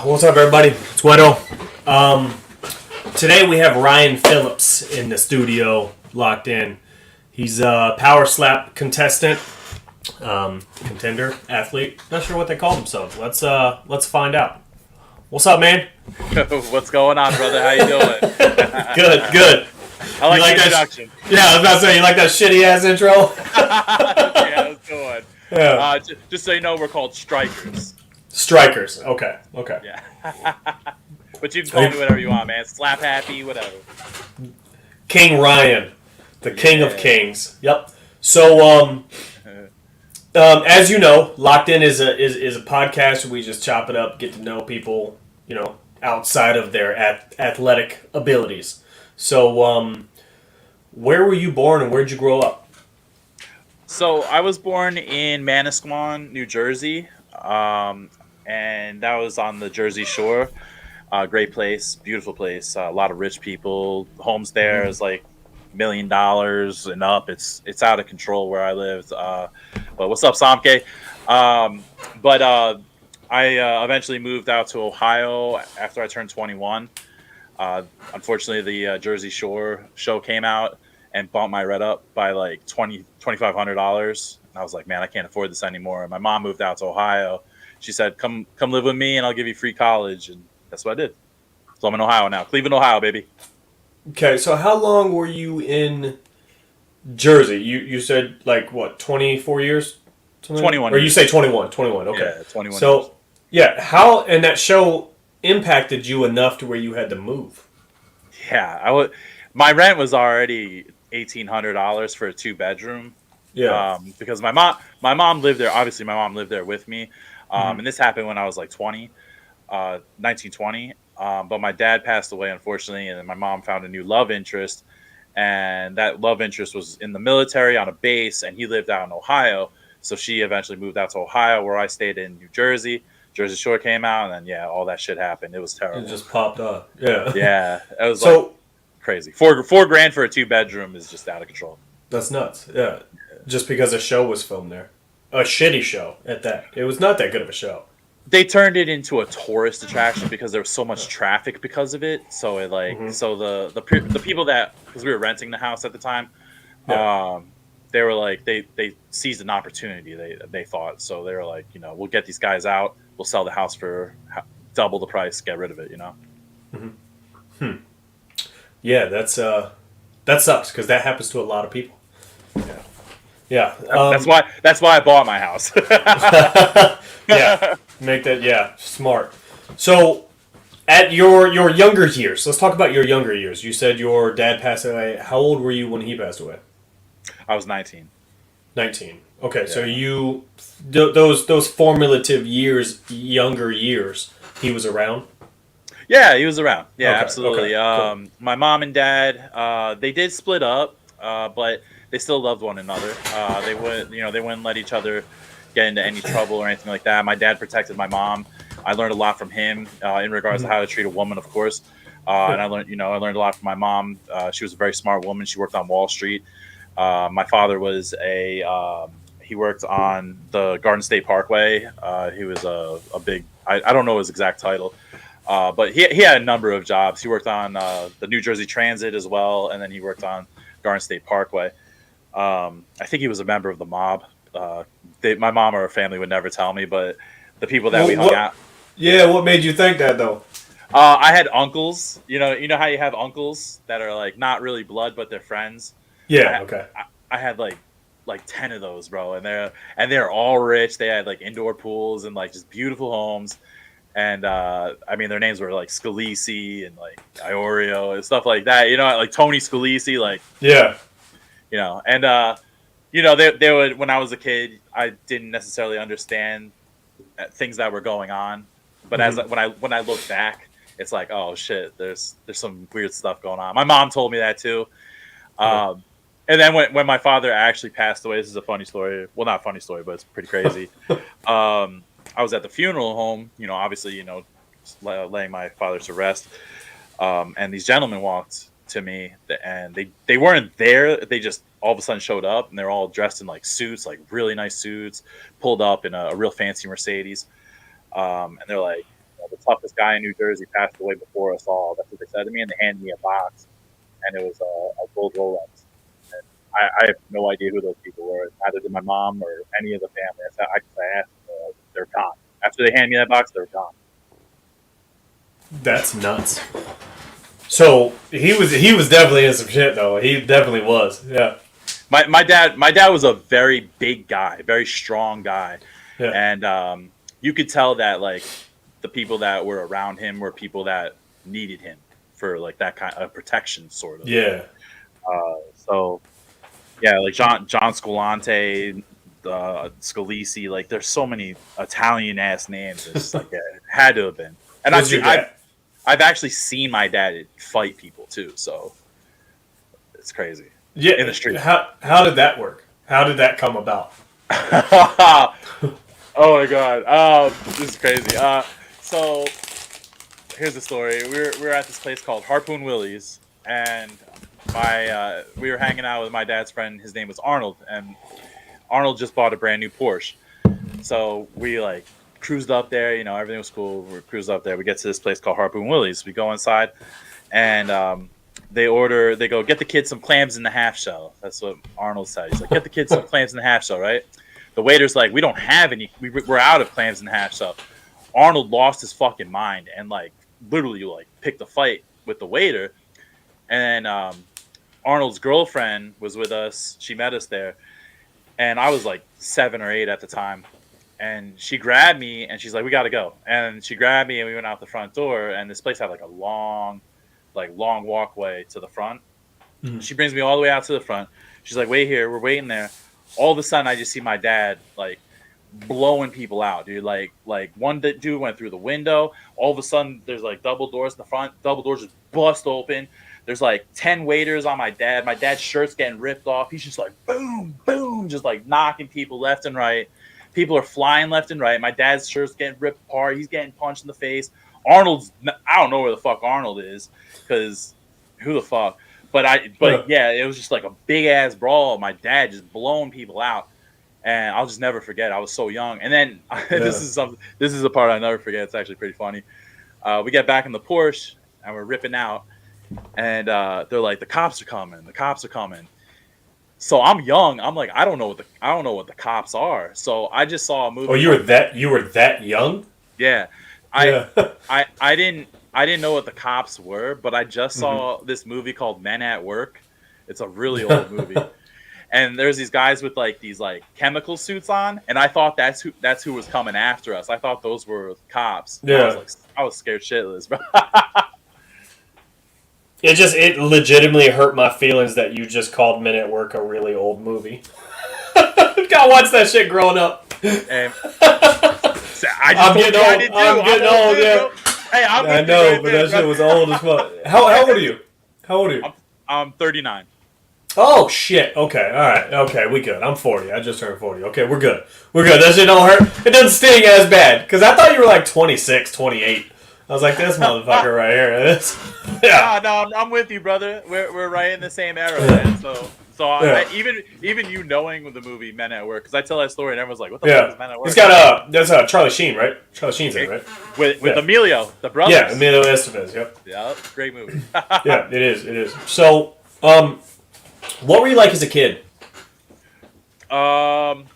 What's up, everybody? It's Wero. Today we have Ryan Phillips in the studio, locked in. He's a power slap contestant, contender, athlete. Not sure what they call themselves. Let's find out. What's up, man? What's going on, brother? How you doing? Good. I like the introduction. Yeah, I was about to say, you like that shitty ass intro? Yeah, that's good. Yeah. Just so you know, we're called strikers. Strikers. Okay. Yeah. But you can call me whatever you want, man. Slap happy, whatever. King Ryan, the king of kings. Yep. So, as you know, Locked In is a podcast where we just chop it up, get to know people, outside of their athletic abilities. So, where were you born and where'd you grow up? So I was born in Manasquan, New Jersey, and that was on the Jersey Shore. Great place, beautiful place. A lot of rich people. Homes there is like $1 million and up. It's out of control where I lived. But what's up, Samke? I eventually moved out to Ohio after I turned 21. Unfortunately, the Jersey Shore show came out and bumped my rent up by like $2,500. And I was like, man, I can't afford this anymore. And my mom moved out to Ohio. She said, come live with me and I'll give you free college. And that's what I did. So I'm in Ohio now. Cleveland, Ohio, baby. Okay, so how long were you in Jersey? You said, like, what, 24 years? 21 Or years. you say 21. 21, okay. Yeah, 21 So, years. yeah, how, and that show impacted you enough to where you had to move? Yeah, my rent was already $1,800 for a 2-bedroom. Yeah. Because my mom lived there. Obviously, my mom lived there with me. And this happened when I was like 1920. But my dad passed away, unfortunately, and then my mom found a new love interest. And that love interest was in the military on a base, and he lived out in Ohio. So she eventually moved out to Ohio, where I stayed in New Jersey. Jersey Shore came out, and then, yeah, all that shit happened. It was terrible. It just popped up. Yeah. Yeah. It was So, like crazy. $4,000 for a 2-bedroom is just out of control. that's nuts. Yeah. Just because a show was filmed there. A shitty show at that. It was not that good of a show. They turned it into a tourist attraction because there was so much traffic because of it. So it so the people that, because we were renting the house at the time, they were like they seized an opportunity. They thought, so they were like, we'll get these guys out, we'll sell the house for double the price, get rid of it. Yeah, that sucks because that happens to a lot of people. Yeah. That's why I bought my house. Yeah. Make that, smart. So, at your younger years, let's talk about your younger years. You said your dad passed away. How old were you when he passed away? I was 19. 19. Okay, Yeah. So those formative years, younger years, he was around? Yeah, he was around. Yeah, Okay, absolutely. okay, cool. My mom and dad, they did split up, but they still loved one another. They wouldn't let each other get into any trouble or anything like that. My dad protected my mom. I learned a lot from him in regards to how to treat a woman, of course. And I learned a lot from my mom. She was a very smart woman. She worked on Wall Street. My father was he worked on the Garden State Parkway. He was a big, I don't know his exact title, but he had a number of jobs. He worked on the New Jersey Transit as well, and then he worked on Garden State Parkway. I think he was a member of the mob. My mom or her family would never tell me, but the people that we hung out. Yeah, what made you think that though? I had uncles. You know how you have uncles that are like not really blood, but they're friends. Yeah. Okay. I had like 10 of those, bro, and they're all rich. They had like indoor pools and like just beautiful homes. And their names were like Scalisi and like Iorio and stuff like that. Like Tony Scalisi, like Yeah. They would, when I was a kid, I didn't necessarily understand things that were going on, but when I look back, it's like, oh shit, there's some weird stuff going on. My mom told me that too. And then when my father actually passed away, this is a funny story. Well, not a funny story, but it's pretty crazy. I was at the funeral home, obviously, laying my father to rest. And these gentlemen walked to me, and they weren't there. They just all of a sudden showed up, and they're all dressed in like suits, like really nice suits, pulled up in a real fancy Mercedes. And they're like, the toughest guy in New Jersey passed away before us all. That's what they said to me, and they handed me a box, and it was a gold Rolex. And I have no idea who those people were. Neither did my mom or any of the family. I asked, they're gone. After they handed me that box, they're gone. That's nuts. So he was definitely in some shit though. He definitely was. Yeah. My dad was a very big guy, very strong guy, Yeah. and you could tell that like the people that were around him were people that needed him for like that kind of protection, sort of. Yeah. So yeah, like John Scolante, Scalisi, like there's so many Italian ass names. It's like it had to have been. And I've actually seen my dad fight people too, so it's crazy. Yeah. In the street. How did that work? How did that come about? Oh my god. This is crazy. So here's the story. We were at this place called Harpoon Willie's, and we were hanging out with my dad's friend. His name was Arnold, and Arnold just bought a brand new Porsche. So we like cruised up there. You know, everything was cool. We cruised up there. We get to this place called Harpoon Willie's. We go inside, and they go, get the kids some clams in the half shell. That's what Arnold said. He's like, get the kids some clams in the half shell, right? The waiter's like, we don't have any. We're out of clams in the half shell. Arnold lost his fucking mind and like literally like picked a fight with the waiter. And Arnold's girlfriend was with us. She met us there, and I was like 7 or 8 at the time. And she grabbed me and she's like, we got to go. And she grabbed me and we went out the front door. And this place had like a long walkway to the front. Mm-hmm. She brings me all the way out to the front. She's like, wait here. We're waiting there. All of a sudden, I just see my dad like blowing people out, dude. Like one dude went through the window. All of a sudden, there's like double doors in the front. Double doors just bust open. There's like 10 waiters on my dad. My dad's shirt's getting ripped off. He's just like boom, boom, just like knocking people left and right. People are flying left and right. My dad's shirt's getting ripped apart. He's getting punched in the face. I don't know where the fuck Arnold is, because who the fuck? But yeah, it was just like a big ass brawl. My dad just blowing people out, and I'll just never forget. I was so young. And then this is a part I never forget. It's actually pretty funny. We get back in the Porsche and we're ripping out, and they're like, the cops are coming. The cops are coming. So I'm young. I'm like, I don't know what the cops are. So I just saw a movie. Oh, you were that young? Yeah. I didn't know what the cops were, but I just saw this movie called Men at Work. It's a really old movie. And there's these guys with like these like chemical suits on, and I thought that's who was coming after us. I thought those were cops. Yeah. I was scared shitless, bro. It legitimately hurt my feelings that you just called Men at Work a really old movie. God, watch that shit growing up. And I'm getting old, yeah. Hey, I know, but that shit was old as fuck. How old are you? I'm 39. Oh, shit. Okay, all right. Okay, we good. I'm 40. I just turned 40. Okay, we're good. That shit don't hurt. It doesn't sting as bad. Because I thought you were like 26, 28. I was like, this motherfucker right here. Yeah. No, I'm with you, brother. We're right in the same era, man. So yeah. Even you knowing the movie Men at Work, because I tell that story and everyone's like, what the fuck is Men at Work? It's got that's Charlie Sheen, right? Charlie Sheen's in it, right? With Emilio, the brothers. Yeah, Emilio Estevez. Yep. Yeah, great movie. Yeah, it is. So, what were you like as a kid? Like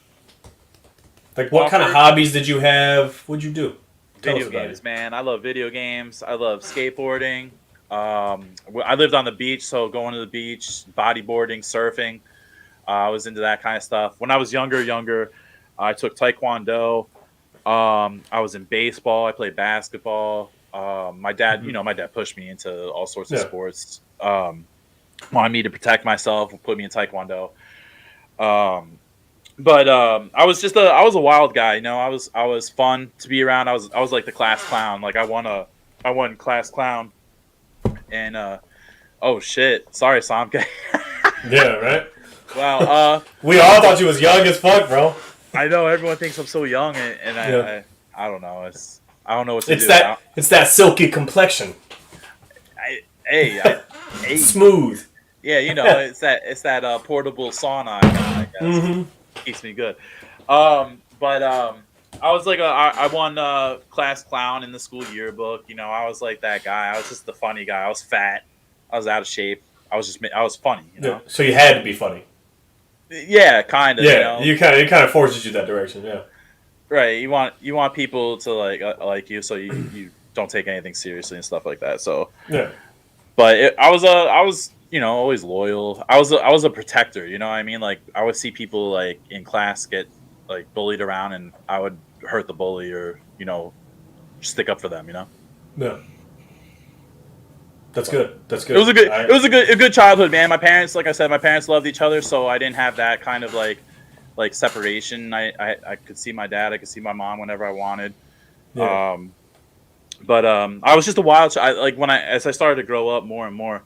what kind of hobbies did you have? What'd you do? Video games, man. I love video games. I love skateboarding. I lived on the beach, so going to the beach, bodyboarding, surfing. I was into that kind of stuff. When I was younger, I took Taekwondo. I was in baseball. I played basketball. My dad, my dad pushed me into all sorts of sports. Wanted me to protect myself, put me in Taekwondo. But I was a wild guy, I was fun to be around. I was like the class clown. Like I won class clown. And oh shit, sorry, Samke. Yeah, right. Wow. We all thought you was young as fuck, bro. I know everyone thinks I'm so young, and I don't know. I don't know what to do. It's that silky complexion. Smooth. Yeah, it's that portable sauna I guess. Mm-hmm. Keeps me good. But I was like I won class clown in the school yearbook. You know, I was like that guy. I was just the funny guy. I was fat. I was out of shape. I was funny. You Yeah. know. So you had to be funny. Yeah, kind of. You Yeah, know. it kind of forces you that direction. Yeah. Right. You want people to like you, so you don't take anything seriously and stuff like that. So, Yeah. but I was always loyal. I was a protector. You know what I mean? Like I would see people like in class get like bullied around, and I would hurt the bully or stick up for them. You know. Yeah. That's So good. That's it was good. a good childhood, man. My parents, like I said, my parents loved each other, so I didn't have that kind of like separation. I could see my dad, I could see my mom whenever I wanted. Yeah. But I was just a wild child. Like as I started to grow up more and more,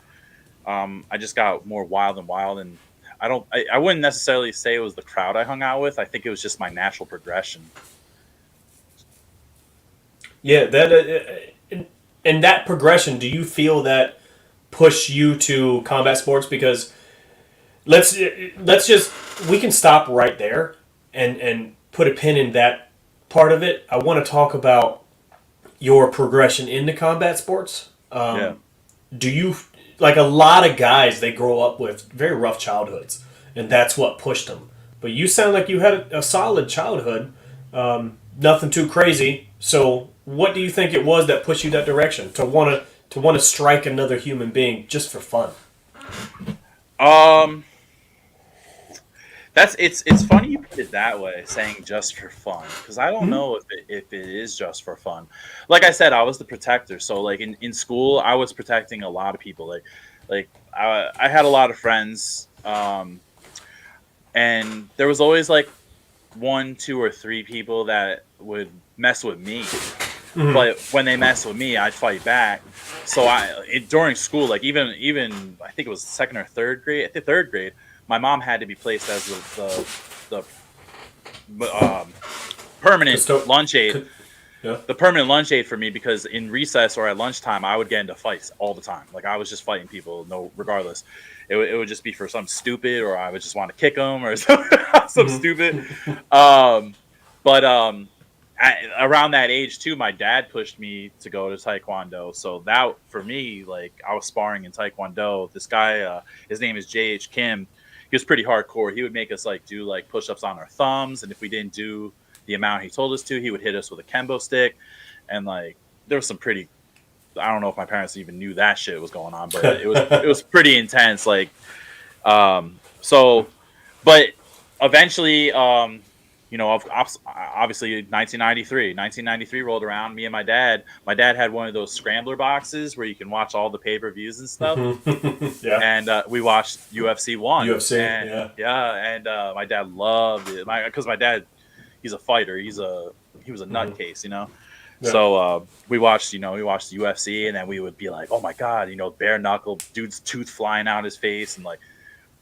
I just got more wild and wild. And I wouldn't necessarily say it was the crowd I hung out with. I think it was just my natural progression. Yeah. In that progression, do you feel that push you to combat sports? Because let's just we can stop right there and put a pin in that part of it. I want to talk about your progression into combat sports. Yeah. Do you like a lot of guys? They grow up with very rough childhoods, and that's what pushed them. But you sound like you had a solid childhood, nothing too crazy. So, what do you think it was that pushed you that direction to want to strike another human being just for fun? Um, it's funny you put it that way, saying just for fun, because I don't know if it is just for fun. Like I said, I was the protector, so like in school, I was protecting a lot of people. Like I had a lot of friends, and there was always like one, two, or three people that would mess with me. But when they mess with me, I'd fight back. So during school, like even I think it was second or third grade. I think third grade, my mom had to be placed as the permanent Custo- lunch aide. Yeah. The permanent lunch aide for me, because in recess or at lunchtime, I would get into fights all the time. Like I was just fighting people, no, regardless. It would just be for something stupid, or I would just want to kick them, or some stupid. Um, but around that age too, my dad pushed me to go to Taekwondo. So that for me, like I was sparring in Taekwondo. This guy, his name is J.H. Kim. He was pretty hardcore. He would make us like do like push-ups on our thumbs, and if we didn't do the amount he told us to, he would hit us with a kembo stick. And like there was some pretty, I don't know if my parents even knew that shit was going on, but it was pretty intense. Like so, but eventually, obviously 1993 rolled around. Me and my dad had one of those scrambler boxes where you can watch all the pay-per-views and stuff. Yeah. And we watched UFC 1. UFC, and, and my dad loved it. Because my dad, he's a fighter. He was a nutcase, you know. Yeah. So we watched the UFC, and then we would be like, oh my god, bare knuckle, dude's tooth flying out his face, and like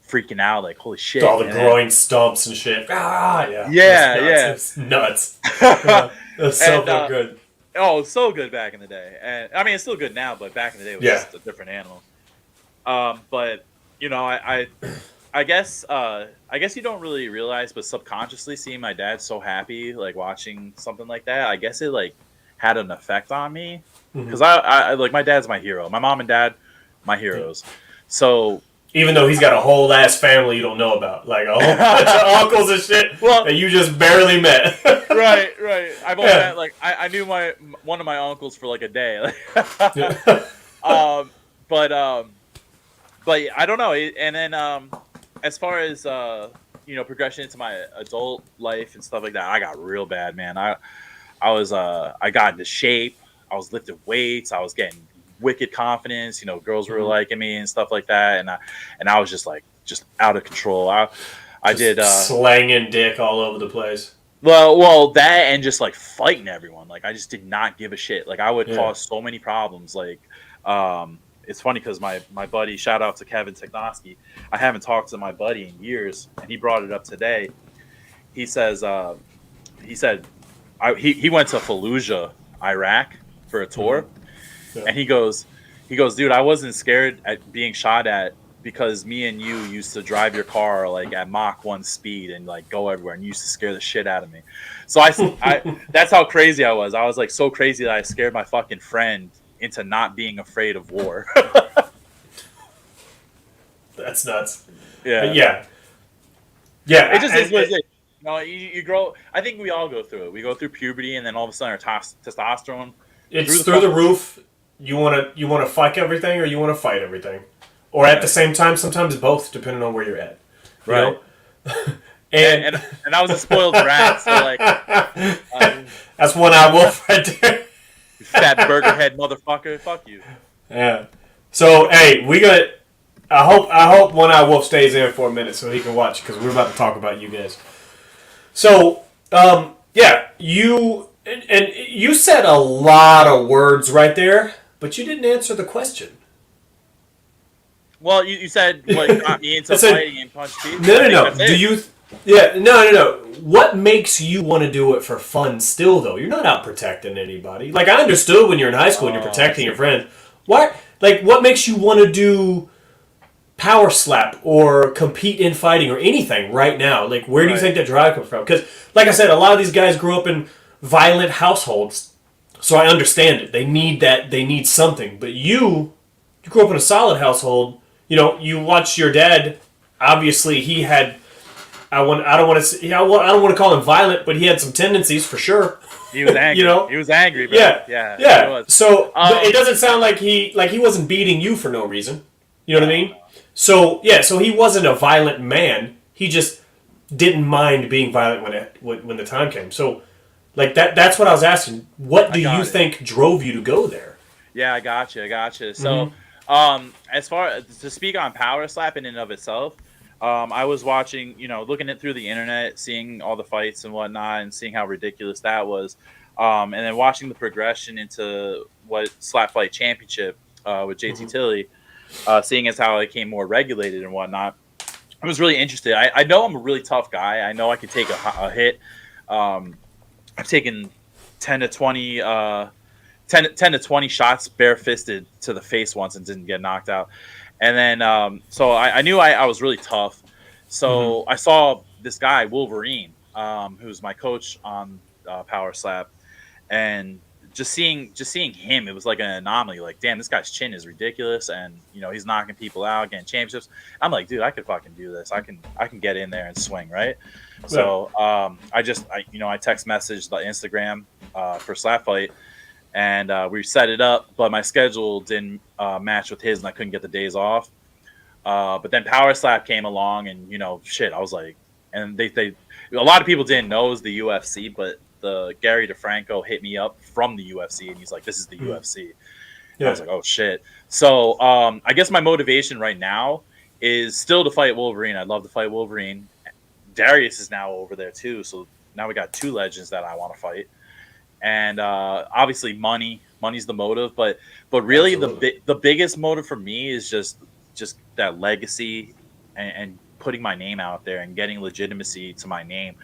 freaking out, like holy shit. All the groin stumps and shit. Ah, yeah. Yeah, It's nuts. Yeah. That's so good. Oh, it's so good back in the day. And I mean, it's still good now, but back in the day, it was just a different animal. But I guess you don't really realize, but subconsciously seeing my dad so happy, like watching something like that, I guess it like had an effect on me, because I like my dad's my hero. My mom and dad, my heroes. So even though he's got a whole ass family you don't know about, like a whole bunch of uncles and shit that you just barely met. right. I've only met, like I knew one of my uncles for like a day. But I don't know. And then as far as progression into my adult life and stuff like that, I got real bad, man. I got into shape. I was lifting weights. I was getting wicked confidence. Girls were liking me and stuff like that, and I was just out of control. I did slanging dick all over the place. Well, that and just like fighting everyone. Like I just did not give a shit. Like I would cause so many problems. Like it's funny because my buddy, shout out to Kevin Technosky, I haven't talked to my buddy in years, and he brought it up today. He said he went to Fallujah, Iraq for a tour, and he goes, dude, I wasn't scared at being shot at because me and you used to drive your car like at Mach 1 speed and like go everywhere, and you used to scare the shit out of me. So I that's how crazy I was. I was like so crazy that I scared my fucking friend into not being afraid of war. That's nuts. Yeah. Yeah. Yeah. It just is what it is. You know, you grow. I think we all go through it. We go through puberty, and then all of a sudden our testosterone. It's through the roof. You wanna fuck everything, or you wanna fight everything, or at the same time. Sometimes both, depending on where you're at. You Right. know? and I was a spoiled brat, so like that's one eye wolf right there. you fat burger head motherfucker. Fuck you. Yeah. So hey, we got. I hope One Eye Wolf stays in for a minute so he can watch, because we're about to talk about you guys. So yeah, you said a lot of words right there, but you didn't answer the question. Well, you said what got me into fighting and punch people. No. Do you? Yeah, no. What makes you want to do it for fun still, though? You're not out protecting anybody. Like, I understood when you're in high school and you're protecting your friends. What makes you want to do power slap or compete in fighting or anything right now? Like, where do you think that drive comes from? Because, like I said, a lot of these guys grew up in violent households, so I understand it. They need that. They need something. But you grew up in a solid household. You know, you watched your dad. Obviously, he had. I don't want to call him violent, but he had some tendencies for sure. He was angry. You know? He was angry. Bro. Yeah. He was. So but it doesn't sound like he wasn't beating you for no reason. You know what I mean? So so he wasn't a violent man. He just didn't mind being violent when the time came. So, like that's what I was asking. What do you think drove you to go there? Yeah, I gotcha. So, as far as to speak on power slap in and of itself, I was watching, looking it through the internet, seeing all the fights and whatnot, and seeing how ridiculous that was, and then watching the progression into what Slap Fight Championship with JT Tilly. Seeing as how it became more regulated and whatnot, I was really interested. I know I'm a really tough guy. I know I can take a hit. I've taken 10 to 20 shots bare-fisted to the face once and didn't get knocked out. And then, so I knew I was really tough. So I saw this guy, Wolverine, who's my coach on Power Slap, and just seeing him, it was like an anomaly. Like, damn, this guy's chin is ridiculous, and he's knocking people out, getting championships. I'm like, dude, I could fucking do this. I can get in there and swing, right? Yeah. So I text messaged the Instagram for Slap Fight, and we set it up, but my schedule didn't match with his, and I couldn't get the days off. But then Power Slap came along, and I was like, and they a lot of people didn't know it was the UFC, but the Gary DeFranco hit me up from the UFC, and he's like, "This is the UFC." Yeah. I was like, "Oh shit!" So I guess my motivation right now is still to fight Wolverine. I'd love to fight Wolverine. Darius is now over there too, so now we got two legends that I want to fight. And obviously, money's the motive, but really the biggest motive for me is just that legacy and putting my name out there and getting legitimacy to my name.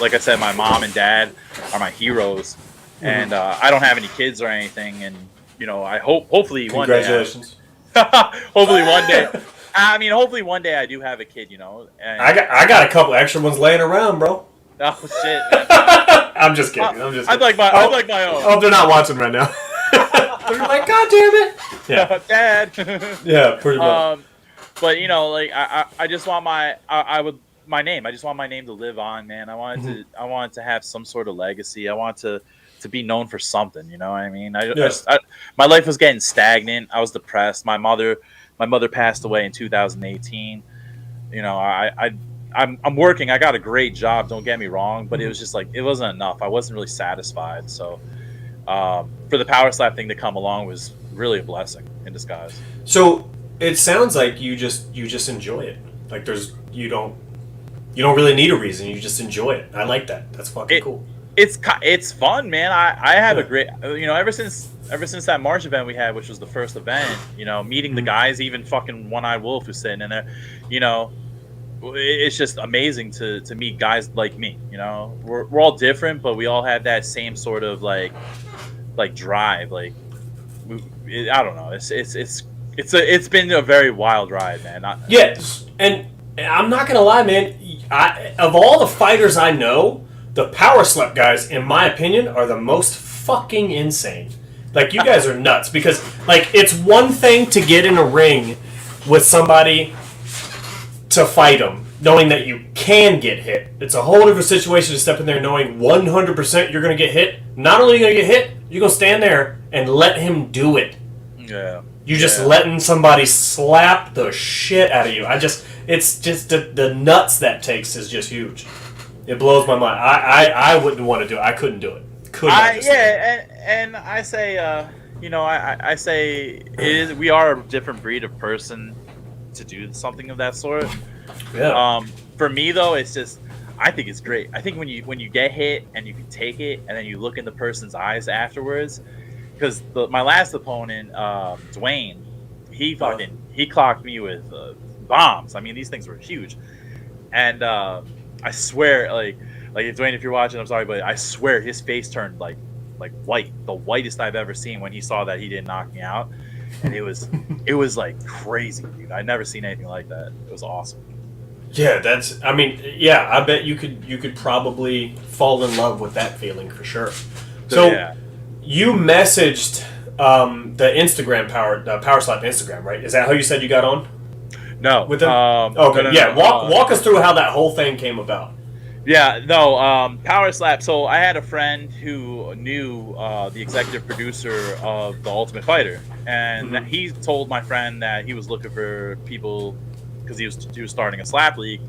Like I said, my mom and dad are my heroes, and I don't have any kids or anything. And I hopefully one day. Congratulations. Hopefully one day. I mean, hopefully one day I do have a kid. And I got a couple extra ones laying around, bro. Oh shit! Man. I'm just kidding. I'd like my own. Oh, they're not watching right now. They're like, God damn it! Yeah, Dad. Yeah, pretty much. But I just want my name. I just want my name to live on, man. I wanted to have some sort of legacy. I want to be known for something. You know what I mean? My life was getting stagnant. I was depressed. My mother passed away in 2018. I'm working. I got a great job. Don't get me wrong, but it was just like it wasn't enough. I wasn't really satisfied. So for the Power Slap thing to come along was really a blessing in disguise. So it sounds like you just enjoy it. Like you don't really need a reason. You just enjoy it. I like that. That's fucking cool. It's fun, man. I have a great ever since that March event we had, which was the first event. Meeting the guys, even fucking One Eye Wolf who's sitting in there. It's just amazing to meet guys like me. We're all different, but we all have that same sort of like drive. Like I don't know. It's It's been a very wild ride, man. Yes, and I'm not gonna lie, man. Of all the fighters I know, the power slap guys, in my opinion, are the most fucking insane. Like, you guys are nuts because, like, it's one thing to get in a ring with somebody to fight them, knowing that you can get hit. It's a whole different situation to step in there knowing 100% you're going to get hit. Not only are you going to get hit, you're going to stand there and let him do it. Yeah. You're just letting somebody slap the shit out of you. It's just the nuts that takes is just huge. It blows my mind. I wouldn't want to do it. I couldn't do it. And I say, I say we are a different breed of person to do something of that sort. Yeah. For me though, it's just I think it's great. I think when you get hit and you can take it, and then you look in the person's eyes afterwards, because my last opponent, Dwayne, he clocked me with bombs. I mean, these things were huge, and I swear, like if Dwayne, if you're watching, I'm sorry, but I swear his face turned like white, the whitest I've ever seen when he saw that he didn't knock me out, and it was like crazy, dude. I'd never seen anything like that. It was awesome. Yeah, I bet you could probably fall in love with that feeling for sure. So yeah. You messaged the Instagram Power Slap Instagram, right? Is that how you said you got on? No. With them? Okay. No. Walk us through how that whole thing came about. Yeah, no, Power Slap. So I had a friend who knew the executive producer of The Ultimate Fighter, and he told my friend that he was looking for people because he was starting a slap league,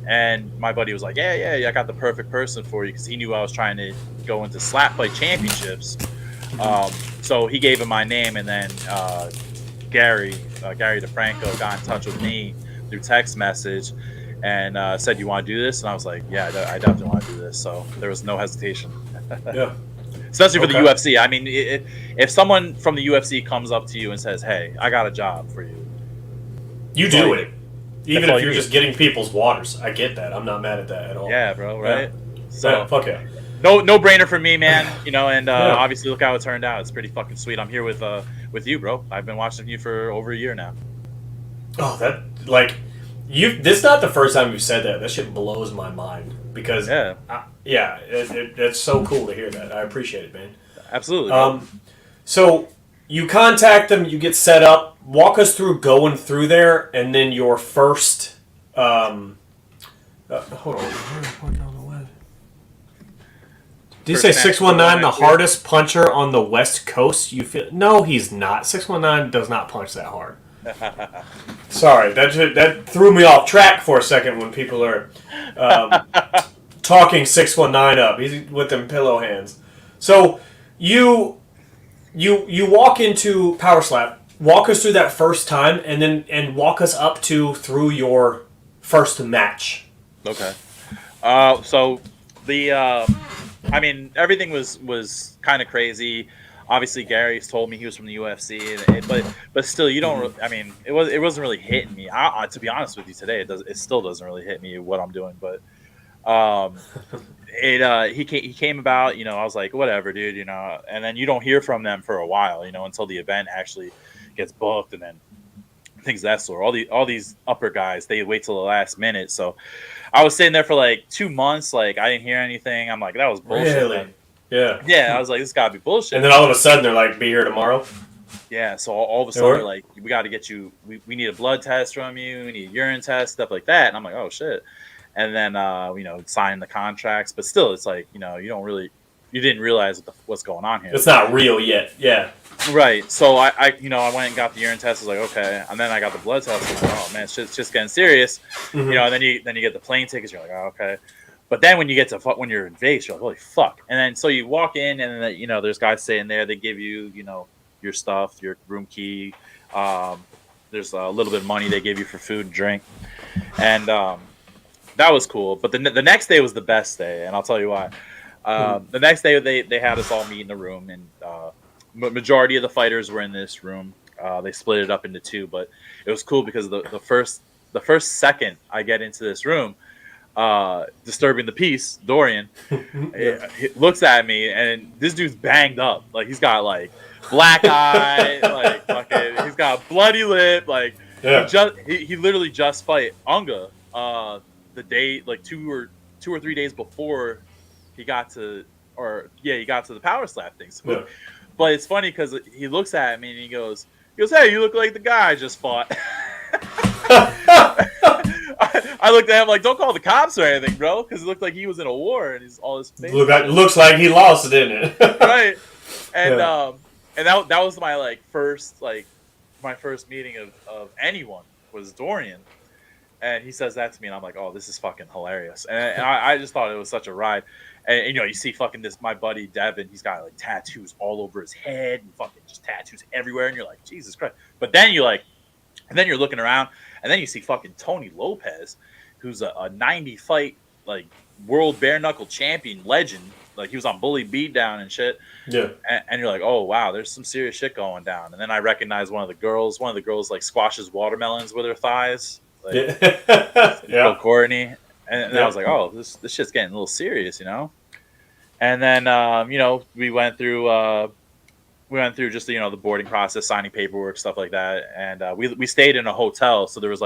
and my buddy was like, yeah, I got the perfect person for you, because he knew I was trying to go into slap fight championships. So he gave him my name, and then Gary DeFranco got in touch with me through text message and said, "You want to do this?" And I was like, "Yeah, I definitely want to do this." So there was no hesitation. Yeah. Especially for the UFC. I mean, if someone from the UFC comes up to you and says, "Hey, I got a job for you," you do it. Even if you're just getting people's waters. I get that. I'm not mad at that at all. Yeah, bro, right? Yeah. So, fuck yeah. No brainer for me, man. And obviously look how it turned out. It's pretty fucking sweet. I'm here with you, bro. I've been watching you for over a year now. Oh, this is not the first time you've said that. That shit blows my mind because it's so cool to hear that. I appreciate it, man. Absolutely. So you contact them, you get set up. Walk us through going through there, and then your first. Hold on. Did you say 619 the hardest puncher on the West Coast? You feel? No, he's not. 619 does not punch that hard. Sorry, that threw me off track for a second when people are talking 619 up. He's with them pillow hands. So you walk into Power Slap. Walk us through that first time, and walk us up through your first match. Okay. So I mean, everything was kind of crazy. Obviously, Gary's told me he was from the UFC, but still, you don't. I mean, it wasn't really hitting me. To be honest with you, today it still doesn't really hit me what I'm doing. But he came about. I was like, whatever, dude. And then you don't hear from them for a while. Until the event actually gets booked, and then things of that sort. All these upper guys, they wait till the last minute. So I was sitting there for like 2 months, like I didn't hear anything. I'm like, that was bullshit. Really? Yeah. Yeah, I was like, this gotta be bullshit. And then all of a sudden they're like, be here tomorrow. Yeah, so all of a sudden they're like, we got to get you. We need a blood test from you. We need a urine test, stuff like that. And I'm like, oh shit. And then sign the contracts, but still, it's like you didn't realize what's going on here. It's not real yet. Yeah. Right. So I went and got the urine test. I was like, okay. And then I got the blood test. I was like, oh man, it's just getting serious. And then you get the plane tickets. You're like, oh, okay. But then when you're in Vegas, you're like, holy fuck. And then so you walk in, and then there's guys sitting there. They give you your stuff, your room key. There's a little bit of money they give you for food and drink, and that was cool. But the next day was the best day, and I'll tell you why. The next day they had us all meet in the room, and majority of the fighters were in this room. They split it up into two, but it was cool because the first second I get into this room, disturbing the peace, Dorian, he looks at me, and this dude's banged up. Like, he's got like black eye, like fucking, he's got bloody lip. Like, he literally just fight Unga the day, like 2 or 3 days before he got to the power slap thing. So, but it's funny because he looks at me and he goes, "Hey, you look like the guy I just fought." I looked at him like, "Don't call the cops or anything, bro," because it looked like he was in a war and he's all his face. Looks like he lost it, didn't it? Right. And that was my first meeting of anyone was Dorian. And he says that to me, and I'm like, "Oh, this is fucking hilarious." And I just thought it was such a ride. And you see fucking my buddy Devin, he's got like tattoos all over his head and fucking just tattoos everywhere, and you're like, Jesus Christ. But then you're looking around, and then you see fucking Tony Lopez, who's a 90 fight like world bare knuckle champion legend. Like, he was on Bully Beatdown and shit. Yeah. And you're like, oh wow, there's some serious shit going down. And then I recognize one of the girls like squashes watermelons with her thighs. Like, Bill Courtney. And I was like, oh, this shit's getting a little serious, And then we went through just the boarding process, signing paperwork, stuff like that. And we stayed in a hotel, so there was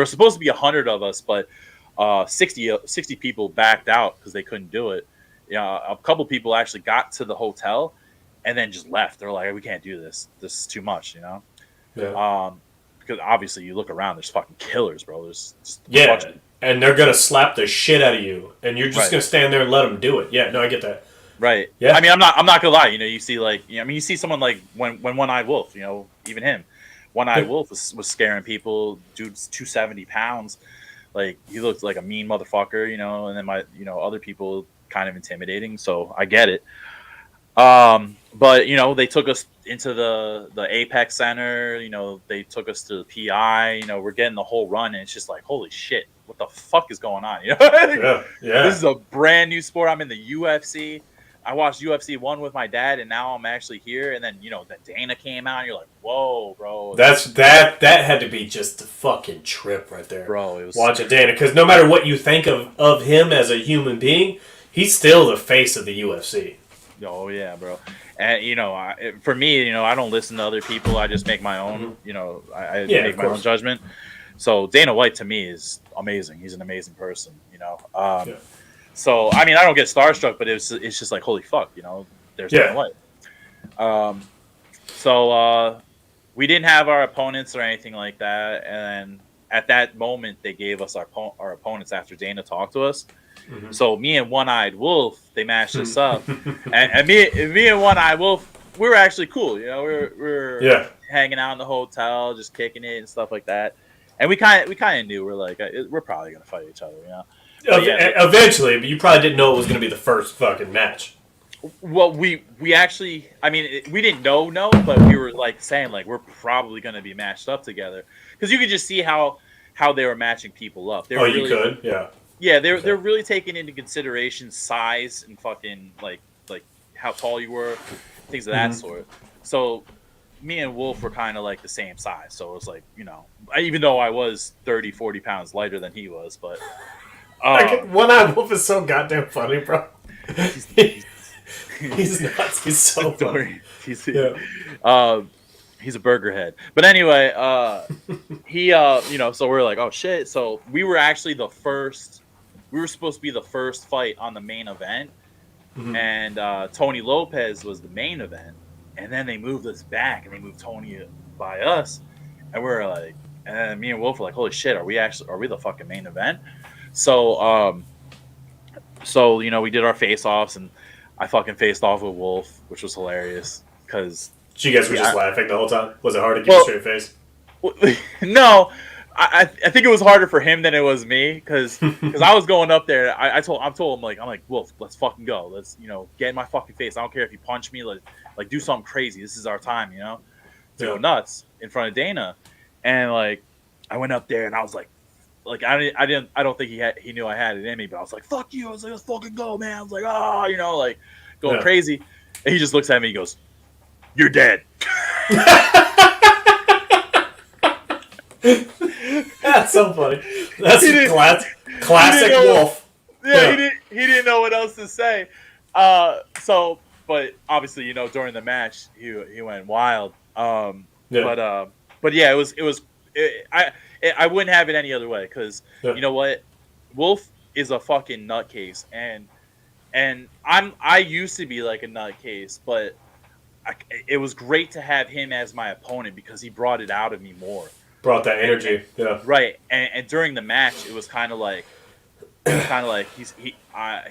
supposed to be 100 of us, but 60 people backed out because they couldn't do it. A couple people actually got to the hotel and then just left. They're like, we can't do this. This is too much, Yeah. Because obviously you look around, there's fucking killers, bro. There's just and they're gonna slap the shit out of you, and you're just gonna stand there and let them do it. Yeah, no, I get that. Right. Yeah. I mean, I'm not gonna lie. You see you see someone like when One-Eyed Wolf. Even him, One-Eyed Wolf was scaring people. Dude's 270 pounds. Like, he looked like a mean motherfucker. And then other people kind of intimidating. So I get it. But they took us into the Apex Center. They took us to the PI. We're getting the whole run, and it's just like, holy shit, what the fuck is going on? Yeah. This is a brand new sport. I'm in the UFC. I watched UFC 1 with my dad, and now I'm actually here. And then then Dana came out, and you're like, whoa, bro. That had to be just a fucking trip right there, bro. It was watching Dana, because no matter what you think of him as a human being, he's still the face of the UFC. Oh yeah, bro. And for me, I don't listen to other people. I just make my own. I make my own judgment. So Dana White to me is amazing. He's an amazing person. So I mean, I don't get starstruck, but it's just like, holy fuck, there's Dana White. So we didn't have our opponents or anything like that, and at that moment they gave us our opponents after Dana talked to us. Mm-hmm. So me and One-Eyed Wolf, they matched us up, and me and One-Eyed Wolf, we were actually cool. We were hanging out in the hotel, just kicking it and stuff like that. And we kind of knew, we're like, we're probably gonna fight each other, Eventually, but you probably didn't know it was gonna be the first fucking match. Well, we actually, I mean, we didn't know, but we were like saying like, we're probably gonna be matched up together, because you could just see how they were matching people up. They were you could, yeah. Yeah, they're really taking into consideration size and fucking like how tall you were, things of that sort. So me and Wolf were kind of like the same size. So it was like, even though I was 30, 40 pounds lighter than he was, but One-Eyed Wolf is so goddamn funny, bro. He's nuts. He's so funny. He's a burger head. But anyway, he so we're like, oh shit. So we were actually we were supposed to be the first fight on the main event, and Tony Lopez was the main event, and then they moved us back and they moved Tony by us, and we're like, and then me and Wolf were like, holy shit, are we the fucking main event? So we did our face-offs, and I fucking faced off with Wolf, which was hilarious because you guys were just laughing the whole time. Was it hard to keep a straight face? No. I think it was harder for him than it was me, because I was going up there. I told him I'm like, Wolf, let's fucking go. Let's get in my fucking face. I don't care if you punch me. Like do something crazy. This is our time, to go nuts in front of Dana. And like I went up there and I was like I don't think he knew I had it in me, but I was like, fuck you. I was like, let's fucking go, man. I was like, going crazy. And he just looks at me. He goes, you're dead. That's so funny. That's classic. Classic Wolf. Yeah, he didn't know what else to say. But obviously, during the match, he went wild. But yeah, I wouldn't have it any other way because you know what, Wolf is a fucking nutcase, and I used to be like a nutcase, but it was great to have him as my opponent because he brought it out of me more. Brought that energy, yeah. Right, and during the match, it was kind of like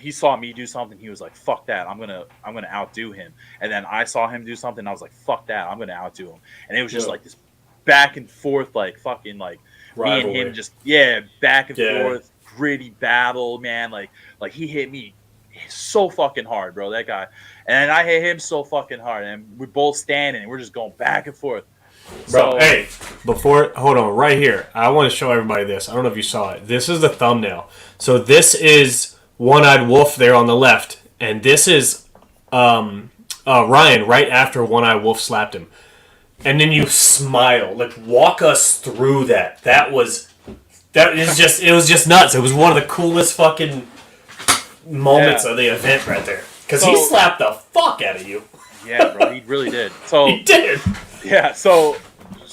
he saw me do something. He was like, "Fuck that! I'm gonna outdo him." And then I saw him do something. And I was like, "Fuck that! I'm gonna outdo him." And it was just like this back and forth, like fucking like rivalry. Me and him just back and forth, gritty battle, man. Like he hit me so fucking hard, bro. That guy, and I hit him so fucking hard, and we're both standing, and we're just going back and forth. Bro, hey, hold on, right here. I want to show everybody this. I don't know if you saw it. This is the thumbnail. So this is One-Eyed Wolf there on the left, and this is Ryan right after One-Eyed Wolf slapped him. And then you smile. Like, walk us through that. It was just nuts. It was one of the coolest fucking moments of the event right there. Because he slapped the fuck out of you. Yeah, bro, he really did. So he did. Yeah, so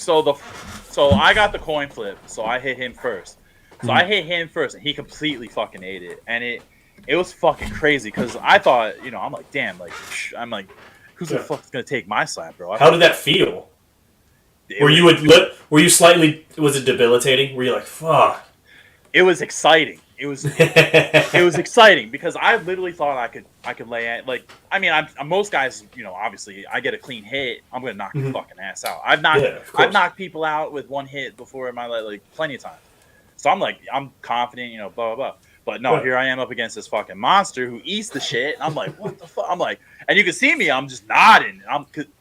I got the coin flip, so I hit him first. So I hit him first, and he completely fucking ate it, and it was fucking crazy because I thought, I'm like, damn, like I'm like, who's the fuck's gonna take my slap, bro? How did that feel? Were you slightly? Was it debilitating? Were you like, fuck? It was exciting. It was exciting because I literally thought I could lay it. Like, I mean, I'm most guys, obviously I get a clean hit, I'm gonna knock your fucking ass out. I've knocked people out with one hit before in my life, like plenty of times. So I'm confident, blah blah blah. But no, here I am up against this fucking monster who eats the shit. And I'm like, what the fuck? I'm like, and you can see me, I'm just nodding.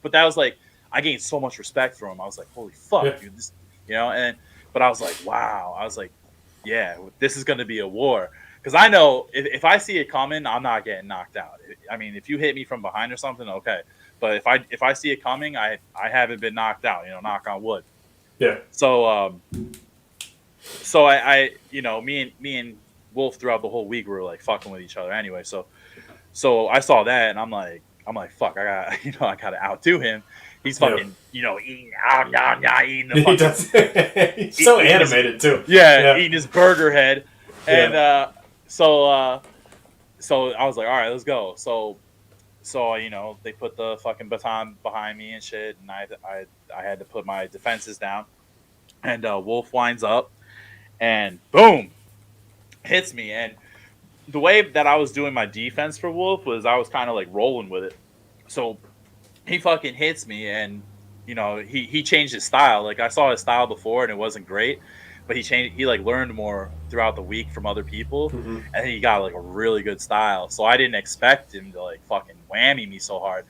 But that was like, I gained so much respect for him. I was like, holy fuck, dude, this, but I was like, wow. I was like, yeah, this is going to be a war. Because I know if I see it coming, I'm not getting knocked out. I mean, if you hit me from behind or something, okay. But if I see it coming, I haven't been knocked out, knock on wood. Yeah. So I me and Wolf throughout the whole week we were like fucking with each other anyway. So I saw that and I'm like, fuck, I gotta outdo him. He's fucking, eating, eating the fucking... He's so animated, too. Yeah, eating his burger head. And so I was like, all right, let's go. So they put the fucking baton behind me and shit, and I had to put my defenses down. And Wolf winds up, and boom, hits me. And the way that I was doing my defense for Wolf was I was kind of like rolling with it. So he fucking hits me, and he changed his style. Like I saw his style before, and it wasn't great, but he like learned more throughout the week from other people, and he got like a really good style. So I didn't expect him to like fucking whammy me so hard.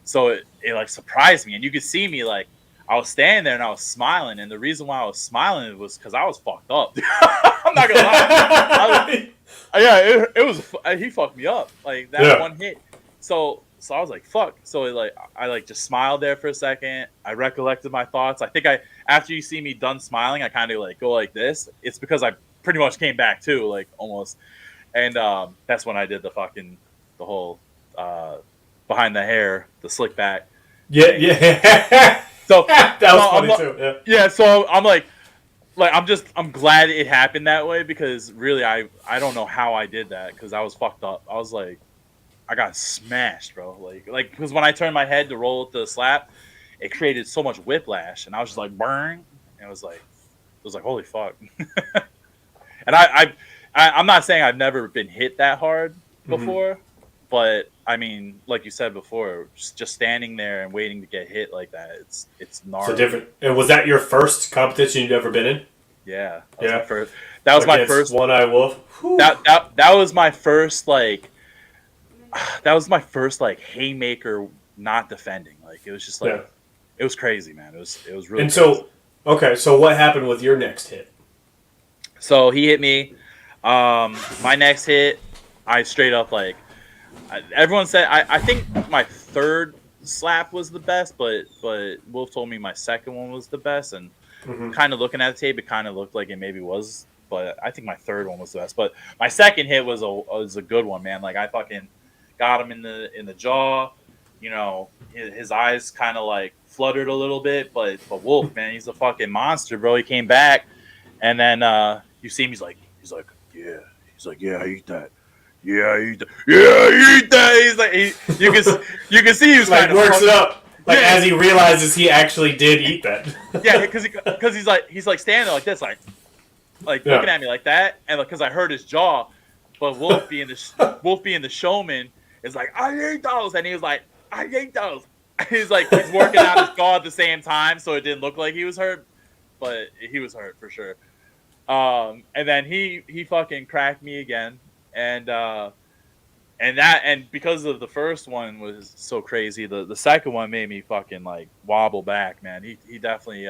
So it like surprised me, and you could see me like I was standing there and I was smiling, and the reason why I was smiling was because I was fucked up. I'm not gonna lie. It was he fucked me up like that one hit. So I was like, fuck. So I just smiled there for a second. I recollected my thoughts. I think after you see me done smiling, I kind of like go like this. It's because I pretty much came back too, like almost. And that's when I did the whole behind the hair, the slick back. Yeah. So that was funny too. Yeah. So I'm like I'm glad it happened that way because really I don't know how I did that because I was fucked up. I was like, I got smashed, bro. Like because when I turned my head to roll with the slap, it created so much whiplash, and I was just like burn, and it was like holy fuck. And I'm not saying I've never been hit that hard before, but I mean, like you said before, just standing there and waiting to get hit like that, it's gnarly. So different. And was that your first competition you'd ever been in? Yeah. That was my first One-Eyed Wolf. That was my first like. That was my first like haymaker not defending. Like it was just like it was crazy, man. It was really And crazy. So what happened with your next hit? So he hit me. My next hit, I straight up like everyone said I think my third slap was the best, but Wolf told me my second one was the best, and kind of looking at the tape, it kind of looked like it maybe was but I think my third one was the best. But my second hit was a good one, man. Like I fucking got him in the jaw. You know, his eyes kind of like fluttered a little bit, but Wolf, man, he's a fucking monster, bro. He came back, and then you see him, he's like, yeah, I eat that. Yeah, I eat that. Yeah, I eat that. He's like, you can see he was like kind of works it up. Like as he realizes he actually did eat that. Yeah, because he's like standing there like this, like looking at me like that, and because I heard his jaw, but Wolf being the showman is like, I ate those, and he was like, I ate those. He's like he's working out his jaw at the same time, so it didn't look like he was hurt, but he was hurt for sure. And then he fucking cracked me again, and because of the first one was so crazy, the second one made me fucking like wobble back, man. He definitely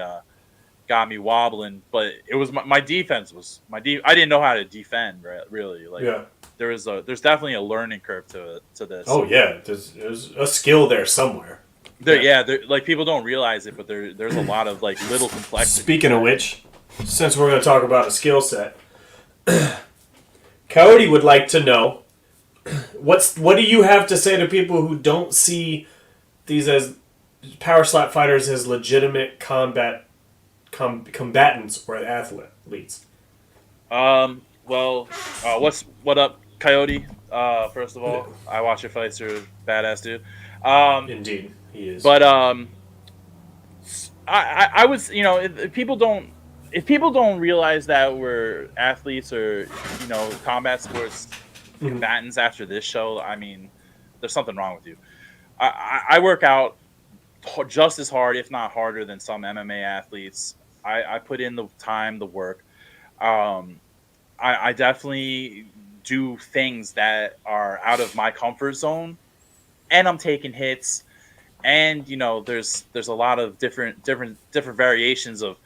got me wobbling, but it was my defense was I didn't know how to defend, right, really. Like there's definitely a learning curve to this. Oh yeah, there's a skill there somewhere. Like people don't realize it, but there's a lot of like little complexity. Speaking of which, since we're going to talk about a skill set, Coyote would like to know what do you have to say to people who don't see these as power slap fighters as legitimate combatants or athletes? What up, Coyote? First of all, I watch your fights. You're a badass dude. Indeed, he is. But I was, if people don't realize that we're athletes or combat sports combatants after this show, I mean, there's something wrong with you. I work out just as hard, if not harder, than some MMA athletes. I put in the time, the work. I definitely do things that are out of my comfort zone, and I'm taking hits. And there's a lot of different variations of,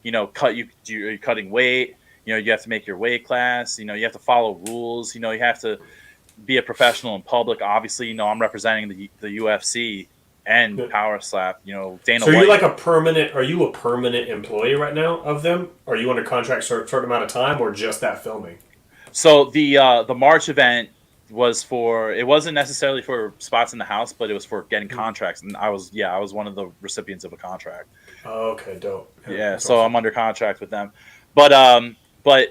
you're cutting weight. You have to make your weight class. You have to follow rules. You have to be a professional in public. Obviously, I'm representing the UFC and Power Slap. Dana So are White. you like are you a permanent employee right now of them? Are you under contract for a certain amount of time, or just that filming? So the March event it wasn't necessarily for spots in the house, but it was for getting contracts, and I was one of the recipients of a contract. Oh, okay, dope. Yeah, so awesome. I'm under contract with them, but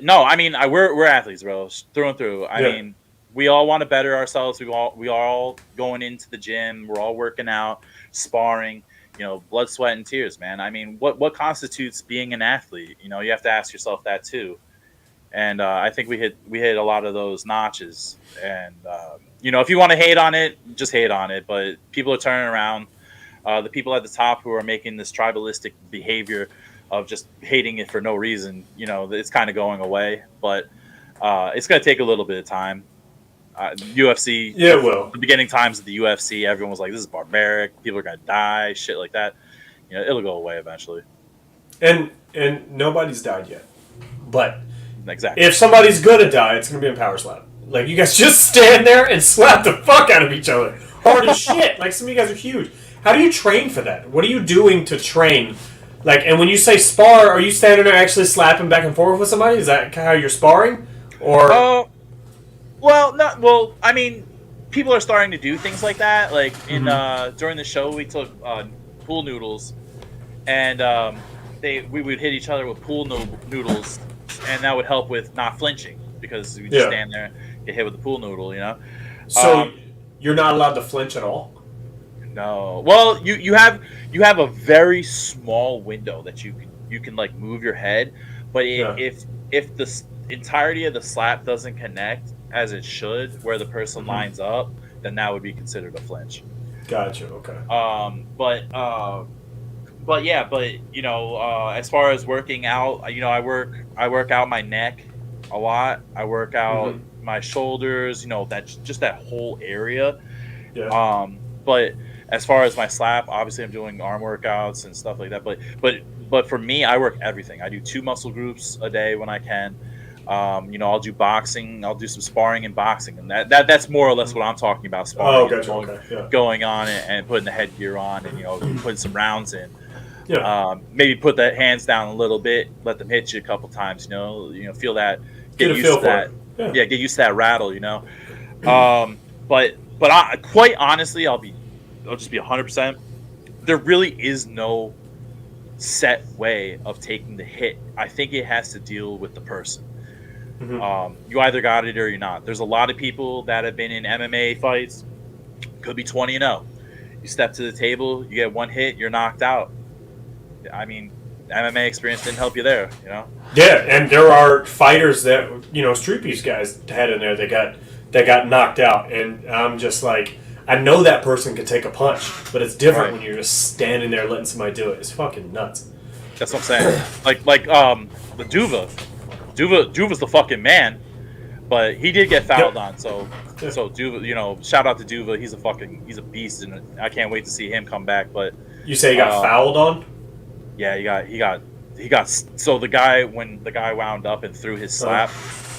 no, I mean we're athletes, bro, through and through. I mean, we all want to better ourselves. We are all going into the gym. We're all working out, sparring. Blood, sweat, and tears, man. I mean, what constitutes being an athlete? You have to ask yourself that too. And I think we hit a lot of those notches. And if you want to hate on it, just hate on it. But people are turning around. The people at the top who are making this tribalistic behavior of just hating it for no reason, it's kind of going away. But it's going to take a little bit of time. UFC, it will. The beginning times of the UFC, everyone was like, "This is barbaric. People are going to die." Shit like that. It'll go away eventually. And nobody's died yet, but. Exactly. If somebody's gonna die, it's gonna be a power slap. Like, you guys just stand there and slap the fuck out of each other. Hard as shit. Like, some of you guys are huge. How do you train for that? What are you doing to train? Like, and when you say spar, are you standing there actually slapping back and forth with somebody? Is that how you're sparring? Or I mean, people are starting to do things like that. Like, during the show, we took pool noodles, and we would hit each other with pool noodles. And that would help with not flinching, because we just stand there, get hit with the pool noodle, So you're not allowed to flinch at all? No. Well, you have a very small window that you can like move your head, but if the entirety of the slap doesn't connect as it should, where the person lines up, then that would be considered a flinch. Gotcha. Okay. As far as working out, I work out my neck a lot. I work out my shoulders, that whole area. Yeah. But as far as my slap, obviously I'm doing arm workouts and stuff like that. But for me, I work everything. I do 2 muscle groups a day when I can. I'll do boxing. I'll do some sparring and boxing, and that's more or less what I'm talking about. Sparring, gotcha. Okay. Yeah. Going on and putting the headgear on, and putting some rounds in. Maybe put the hands down a little bit, let them hit you a couple times. Feel that, Get a used feel to for that. it. Yeah. Yeah, get used to that rattle. But quite honestly, I'll just be 100%. There really is no set way of taking the hit. I think it has to deal with the person. You either got it or you're not. There's a lot of people that have been in MMA fights, could be 20-0. You step to the table, you get one hit, you're knocked out. I mean, MMA experience didn't help you there, Yeah, and there are fighters that Street Beef's guys had in there that got knocked out, and I'm just like, I know that person could take a punch, but it's different when you're just standing there letting somebody do it. It's fucking nuts. That's what I'm saying. like the Duva's the fucking man, but he did get fouled on. So Duva, shout out to Duva. He's a beast, and I can't wait to see him come back. But you say he got fouled on? Yeah, he got. So when the guy wound up and threw his slap,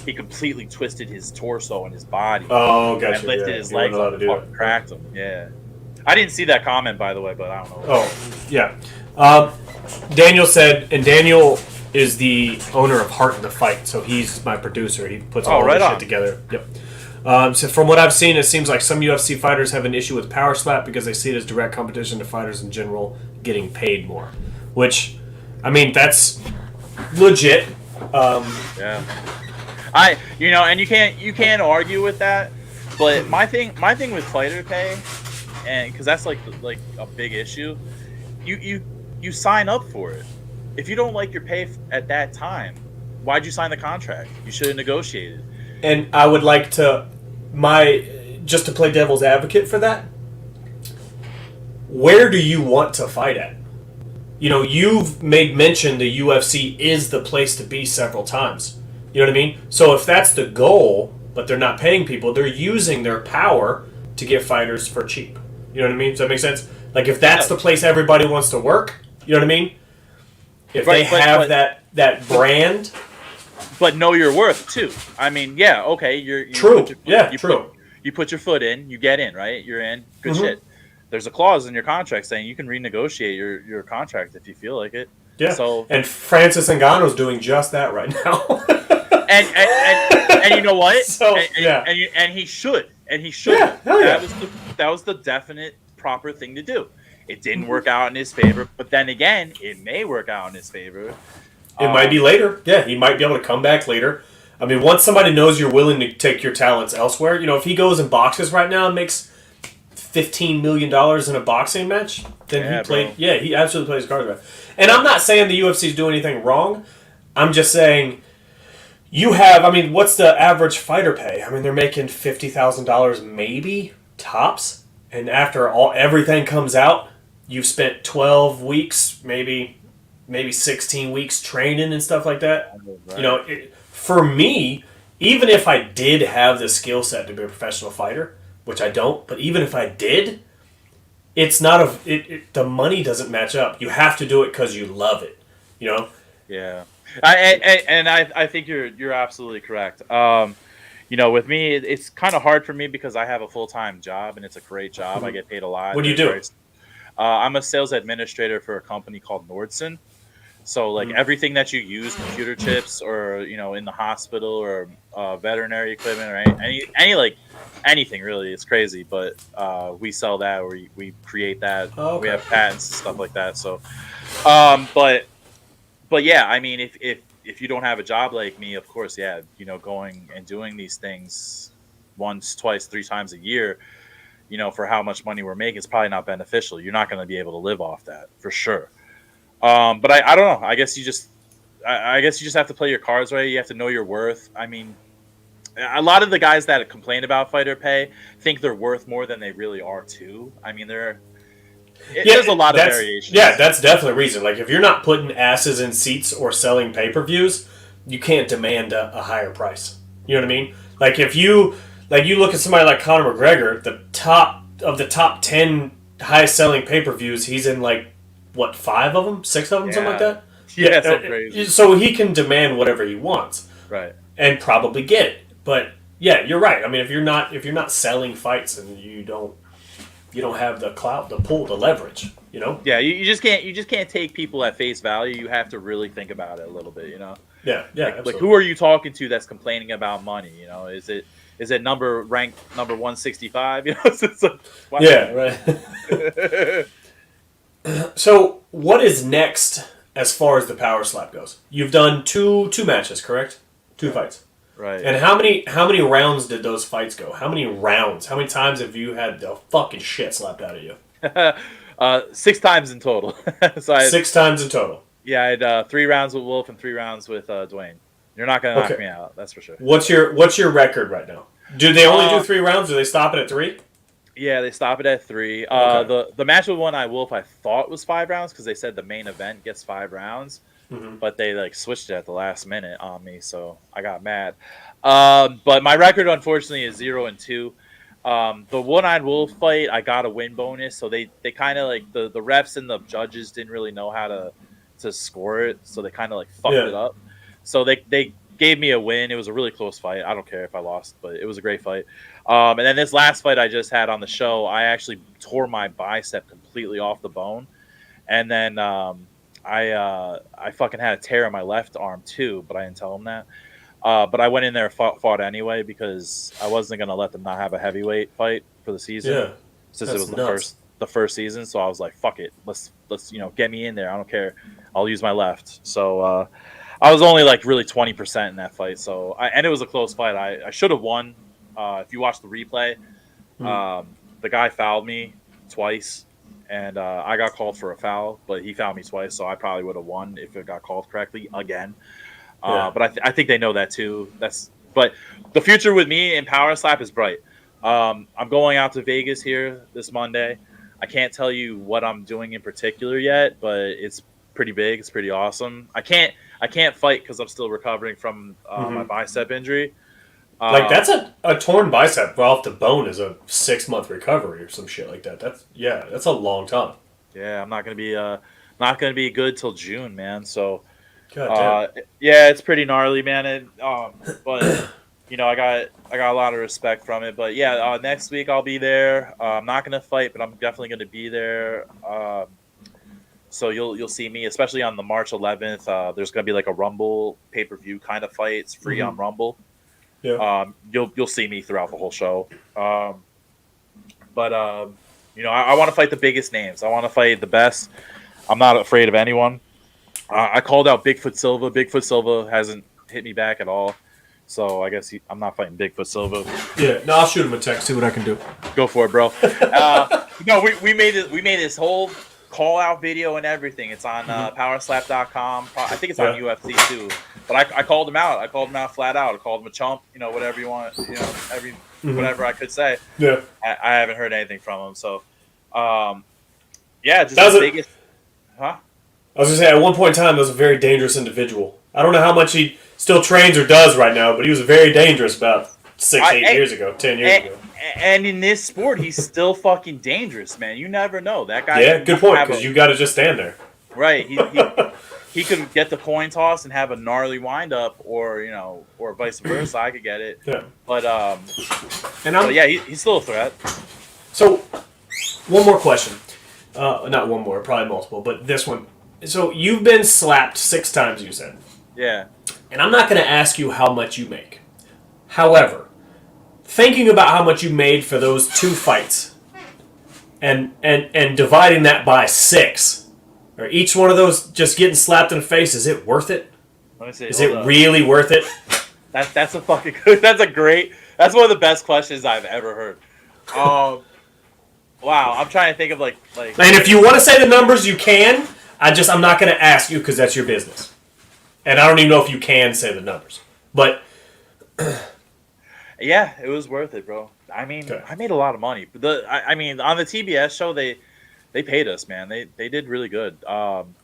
he completely twisted his torso and his body. Oh, gotcha. And lifted his legs up and fucking cracked him. Yeah, I didn't see that comment, by the way, but I don't know. Oh, yeah. Daniel said, and Daniel is the owner of Heart in the Fight, so he's my producer. He puts all this shit together. Yep. So from what I've seen, it seems like some UFC fighters have an issue with power slap because they see it as direct competition to fighters in general getting paid more. Which, I mean, that's legit. Yeah. And you can't argue with that. But my thing with fighter pay, and because that's like a big issue, you sign up for it. If you don't like your pay at that time, why'd you sign the contract? You should have negotiated. And I would like to, just to play devil's advocate for that, where do you want to fight at? You've made mention the UFC is the place to be several times. You know what I mean? So if that's the goal, but they're not paying people, they're using their power to get fighters for cheap. You know what I mean? Does that make sense? Like if that's the place everybody wants to work, you know what I mean? If they have that brand, but know your worth too. I mean, yeah, okay, true. You put your foot in, you get in, right? You're in. Good shit. There's a clause in your contract saying you can renegotiate your contract if you feel like it. Yeah. So and Francis Ngannou's doing just that right now. and you know what? So, and he should. Yeah, that was the definite proper thing to do. It didn't work out in his favor, but then again, it may work out in his favor. It might be later. Yeah, he might be able to come back later. I mean, once somebody knows you're willing to take your talents elsewhere, if he goes and boxes right now and makes $15 million in a boxing match, then he played. Bro. Yeah, he absolutely plays cards right. And I'm not saying the UFC's doing anything wrong. I'm just saying what's the average fighter pay? I mean, they're making $50,000 maybe tops, and after everything comes out, you've spent 12 weeks, maybe 16 weeks training and stuff like that. Right. For me, even if I did have the skill set to be a professional fighter, which I don't, but even if I did, it's not the money doesn't match up. You have to do it because you love it, Yeah, I think you're absolutely correct. With me, it's kind of hard for me because I have a full-time job and it's a great job. Mm-hmm. I get paid a lot. What do you do? I'm a sales administrator for a company called Nordson. So everything that you use, computer chips or in the hospital or veterinary equipment or anything really, it's crazy. But we sell that or we create that. Oh, okay. We have patents and stuff like that. So, but yeah, I mean, if you don't have a job like me, of course, yeah, going and doing these things once, twice, 3 times a year, for how much money we're making, it's probably not beneficial. You're not going to be able to live off that for sure. But I don't know. I guess you just have to play your cards right. You have to know your worth. I mean, a lot of the guys that complain about fighter pay think they're worth more than they really are too. I mean, there's a lot of variations. Yeah, that's definitely a reason. Like if you're not putting asses in seats or selling pay-per-views, you can't demand a higher price. You know what I mean? Like if you look at somebody like Conor McGregor, the top 10 highest selling pay-per-views, he's in 5 of them, 6 of them, something like that. Yeah, so crazy. So he can demand whatever he wants, right? And probably get it. But yeah, you're right. I mean, if you're not selling fights and you don't, you don't have the clout, the pull, the leverage. You know. Yeah, you just can't take people at face value. You have to really think about it a little bit. You know. Yeah. Like who are you talking to that's complaining about money? You know, is it ranked number 165? You know, it's like, yeah, right. So, what is next as far as the power slap goes? You've done two matches, correct? 2 fights. Right. And how many rounds did those fights go? How many rounds? How many times have you had the fucking shit slapped out of you? 6 times in total. So 6 times in total. Yeah, I had 3 rounds with Wolf and 3 rounds with Dwayne. You're not gonna knock me out, that's for sure. What's your record right now? Do they only do 3 rounds? Do they stop it at 3? Yeah, they stop it at 3. The match with One Eye Wolf I thought was 5 rounds because they said the main event gets 5 rounds, but they like switched it at the last minute on me, so I got mad. But my record unfortunately is 0-2. The One-Eyed Wolf fight, I got a win bonus, so they kind of like the refs and the judges didn't really know how to score it, so they kind of like fucked it up. So they gave me a win. It was a really close fight. I don't care if I lost, but it was a great fight. And then this last fight I just had on the show, I actually tore my bicep completely off the bone, and then I fucking had a tear in my left arm too, but I didn't tell them that. But I went in there and fought anyway because I wasn't gonna let them not have a heavyweight fight for the season, since it was the first season. So I was like, fuck it, let's get me in there. I don't care. I'll use my left. So I was only like really 20% in that fight. So and it was a close fight. I should have won. If you watch the replay, the guy fouled me twice, and I got called for a foul, but he fouled me twice, so I probably would have won if it got called correctly again. But I think they know that too. But the future with me in Power Slap is bright. I'm going out to Vegas here this Monday. I can't tell you what I'm doing in particular yet, but it's pretty big. It's pretty awesome. I can't fight because I'm still recovering from my bicep injury. Like that's a torn bicep off the bone is a 6-month recovery or some shit like that. That's a long time. Yeah, I'm not gonna be good till June, man. So. God damn. Yeah, it's pretty gnarly, man. But I got a lot of respect from it. But yeah, next week I'll be there. I'm not gonna fight, but I'm definitely gonna be there. So you'll see me, especially on the March 11th. There's gonna be like a Rumble pay-per-view kind of fight. It's free on Rumble. Yeah. You'll see me throughout the whole show. But I want to fight the biggest names. I want to fight the best. I'm not afraid of anyone. I called out Bigfoot Silva. Bigfoot Silva hasn't hit me back at all, so I guess I'm not fighting Bigfoot Silva. Yeah, no, I'll shoot him a text. See what I can do. Go for it, bro. We made this whole call out video and everything. It's on powerslap.com. I think it's on UFC too. But I called him out. I called him out flat out. I called him a chump. Whatever you want. Whatever I could say. Yeah. I haven't heard anything from him. So, just the biggest. Huh? I was going to say, at one point in time, he was a very dangerous individual. I don't know how much he still trains or does right now, but he was very dangerous about 10 years ago. And in this sport, he's still fucking dangerous, man. You never know. That guy. Yeah, good point, because you got to just stand there. Right. He could get the coin toss and have a gnarly windup, or vice versa. I could get it. Yeah. But he's still a threat. So, one more question. Not one more, probably multiple, but this one. So, you've been slapped 6 times, you said. Yeah. And I'm not going to ask you how much you make. However, thinking about how much you made for those 2 fights and dividing that by 6, or each one of those just getting slapped in the face, is it worth it? Let me see. Is it really worth it? That's a fucking good. That's one of the best questions I've ever heard. Wow, I'm trying to think of like. And if you want to say the numbers, you can. I'm not going to ask you because that's your business. And I don't even know if you can say the numbers. But yeah, it was worth it, bro. I mean, I made a lot of money. On the TBS show, they paid us, man. They did really good. Like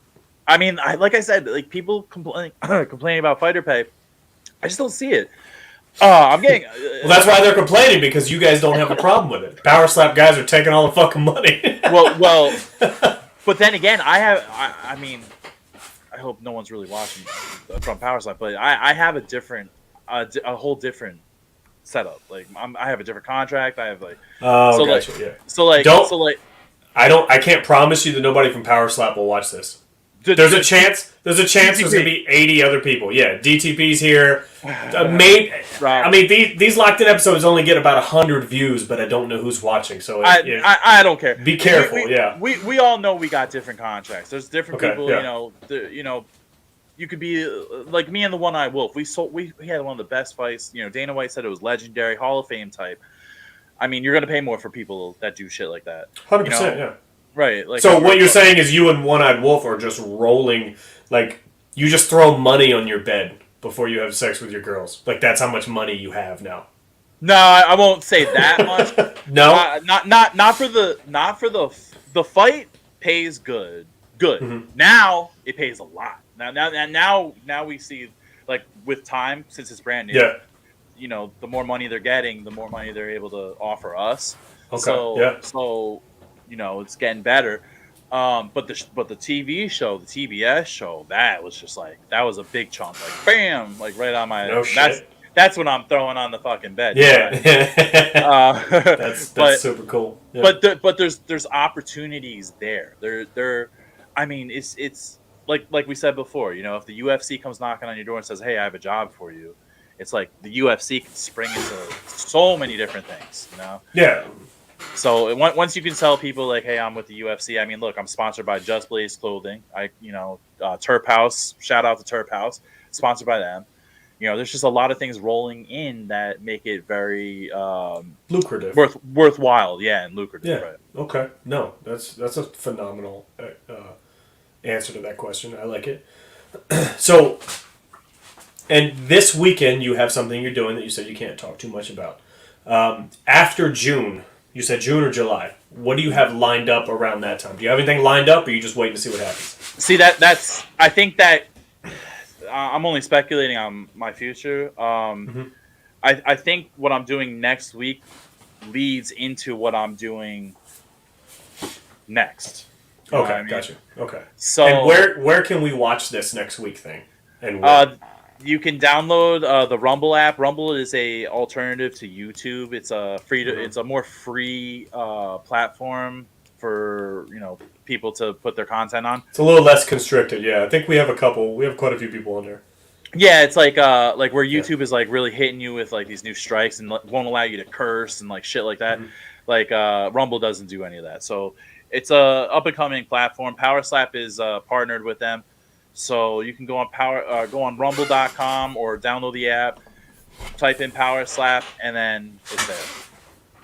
I said, like people complaining about fighter pay. I just don't see it. I'm getting. Well, that's why they're complaining, because you guys don't have a problem with it. Power Slap guys are taking all the fucking money. well, but then again, I hope no one's really watching from Power Slap, but I have a whole different setup. Like I have a different contract. I have like Oh, so gotcha. like Yeah. so like Don't. so like I can't promise you that nobody from Power Slap will watch this. There's a chance. There's a chance there's gonna be 80 other people. Yeah, DTP's here. I mean, these locked in episodes only get about 100 views, but I don't know who's watching. So I don't care. Be careful. We all know we got different contracts. There's different people. Yeah. You could be like me and the One-Eyed Wolf. We had one of the best fights. Dana White said it was legendary, Hall of Fame type. I mean, you're gonna pay more for people that do shit like that. 100%. Yeah. Right. Like, so what you're saying is you and One-Eyed Wolf are just rolling, like you just throw money on your bed before you have sex with your girls. Like that's how much money you have now. No, I won't say that much. No, not for the fight pays good. Mm-hmm. Now it pays a lot. Now we see, like, with time, since it's brand new. Yeah. The more money they're getting, the more money they're able to offer us. Okay. So it's getting better. But the TV show, the TBS show, that was just like, that was a big chunk, like bam, like right on my. No shit. That's what I'm throwing on the fucking bed. Yeah. That's super cool. Yeah. But there's opportunities there. I mean, it's like we said before. If the UFC comes knocking on your door and says, "Hey, I have a job for you," it's like the UFC can spring into so many different things. Yeah. So once you can tell people like, "Hey, I'm with the UFC." I mean, look, I'm sponsored by Just Blaze Clothing. Terp House. Shout out to Terp House, sponsored by them. There's just a lot of things rolling in that make it very lucrative, worthwhile. Yeah, and lucrative. Yeah. Right. Okay. No, that's a phenomenal answer to that question. I like it. So, and this weekend you have something you're doing that you said you can't talk too much about. After June, you said June or July. What do you have lined up around that time? Do you have anything lined up, or are you just waiting to see what happens? See, that's. I think that I'm only speculating on my future. I think what I'm doing next week leads into what I'm doing next. Okay, I mean? Gotcha. Okay. So, and where can we watch this next week thing? And you can download the Rumble app. Rumble is a alternative to YouTube. It's a it's a more free platform for people to put their content on. It's a little less constricted. Yeah, I think we have quite a few people on there. Yeah, it's like where YouTube is like really hitting you with like these new strikes and won't allow you to curse and like shit like that. Mm-hmm. Like Rumble doesn't do any of that. So it's a up and coming platform. Power Slap is partnered with them, so you can go on Rumble.com or download the app, type in Power Slap, and then it's there.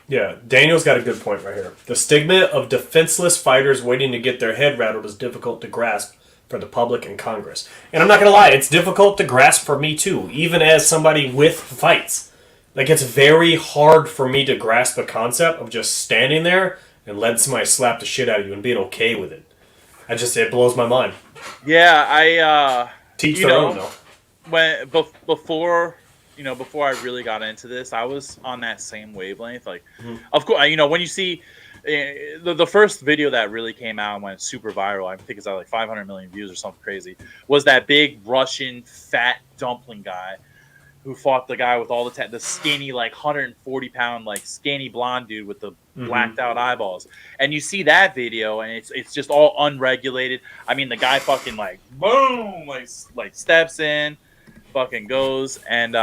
Yeah, Daniel's got a good point right here. The stigma of defenseless fighters waiting to get their head rattled is difficult to grasp for the public and Congress. And I'm not going to lie, it's difficult to grasp for me too, even as somebody with fights. Like, it's very hard for me to grasp the concept of just standing there and letting somebody slap the shit out of you and being okay with it. It blows my mind. Yeah, I teach their own though. Before I really got into this, I was on that same wavelength. Like, of course, when you see the first video that really came out and went super viral, I think it's at like 500 million views or something crazy, was that big Russian fat dumpling guy who fought the guy with all the skinny, like 140-pound, like skinny blonde dude with the blacked out eyeballs. And you see that video, and it's just all unregulated. I mean, the guy fucking like boom, like steps in, fucking goes, and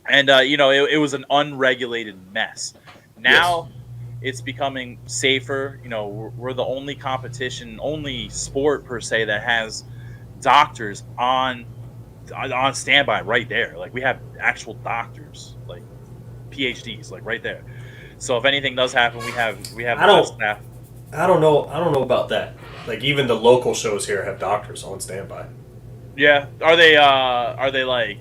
it was an unregulated mess. Now it's becoming safer. We're the only only sport per se that has doctors on standby right there. Like, we have actual doctors, like PhDs, like right there. So if anything does happen, we have staff. I don't know about that. Like, even the local shows here have doctors on standby. Yeah, are they like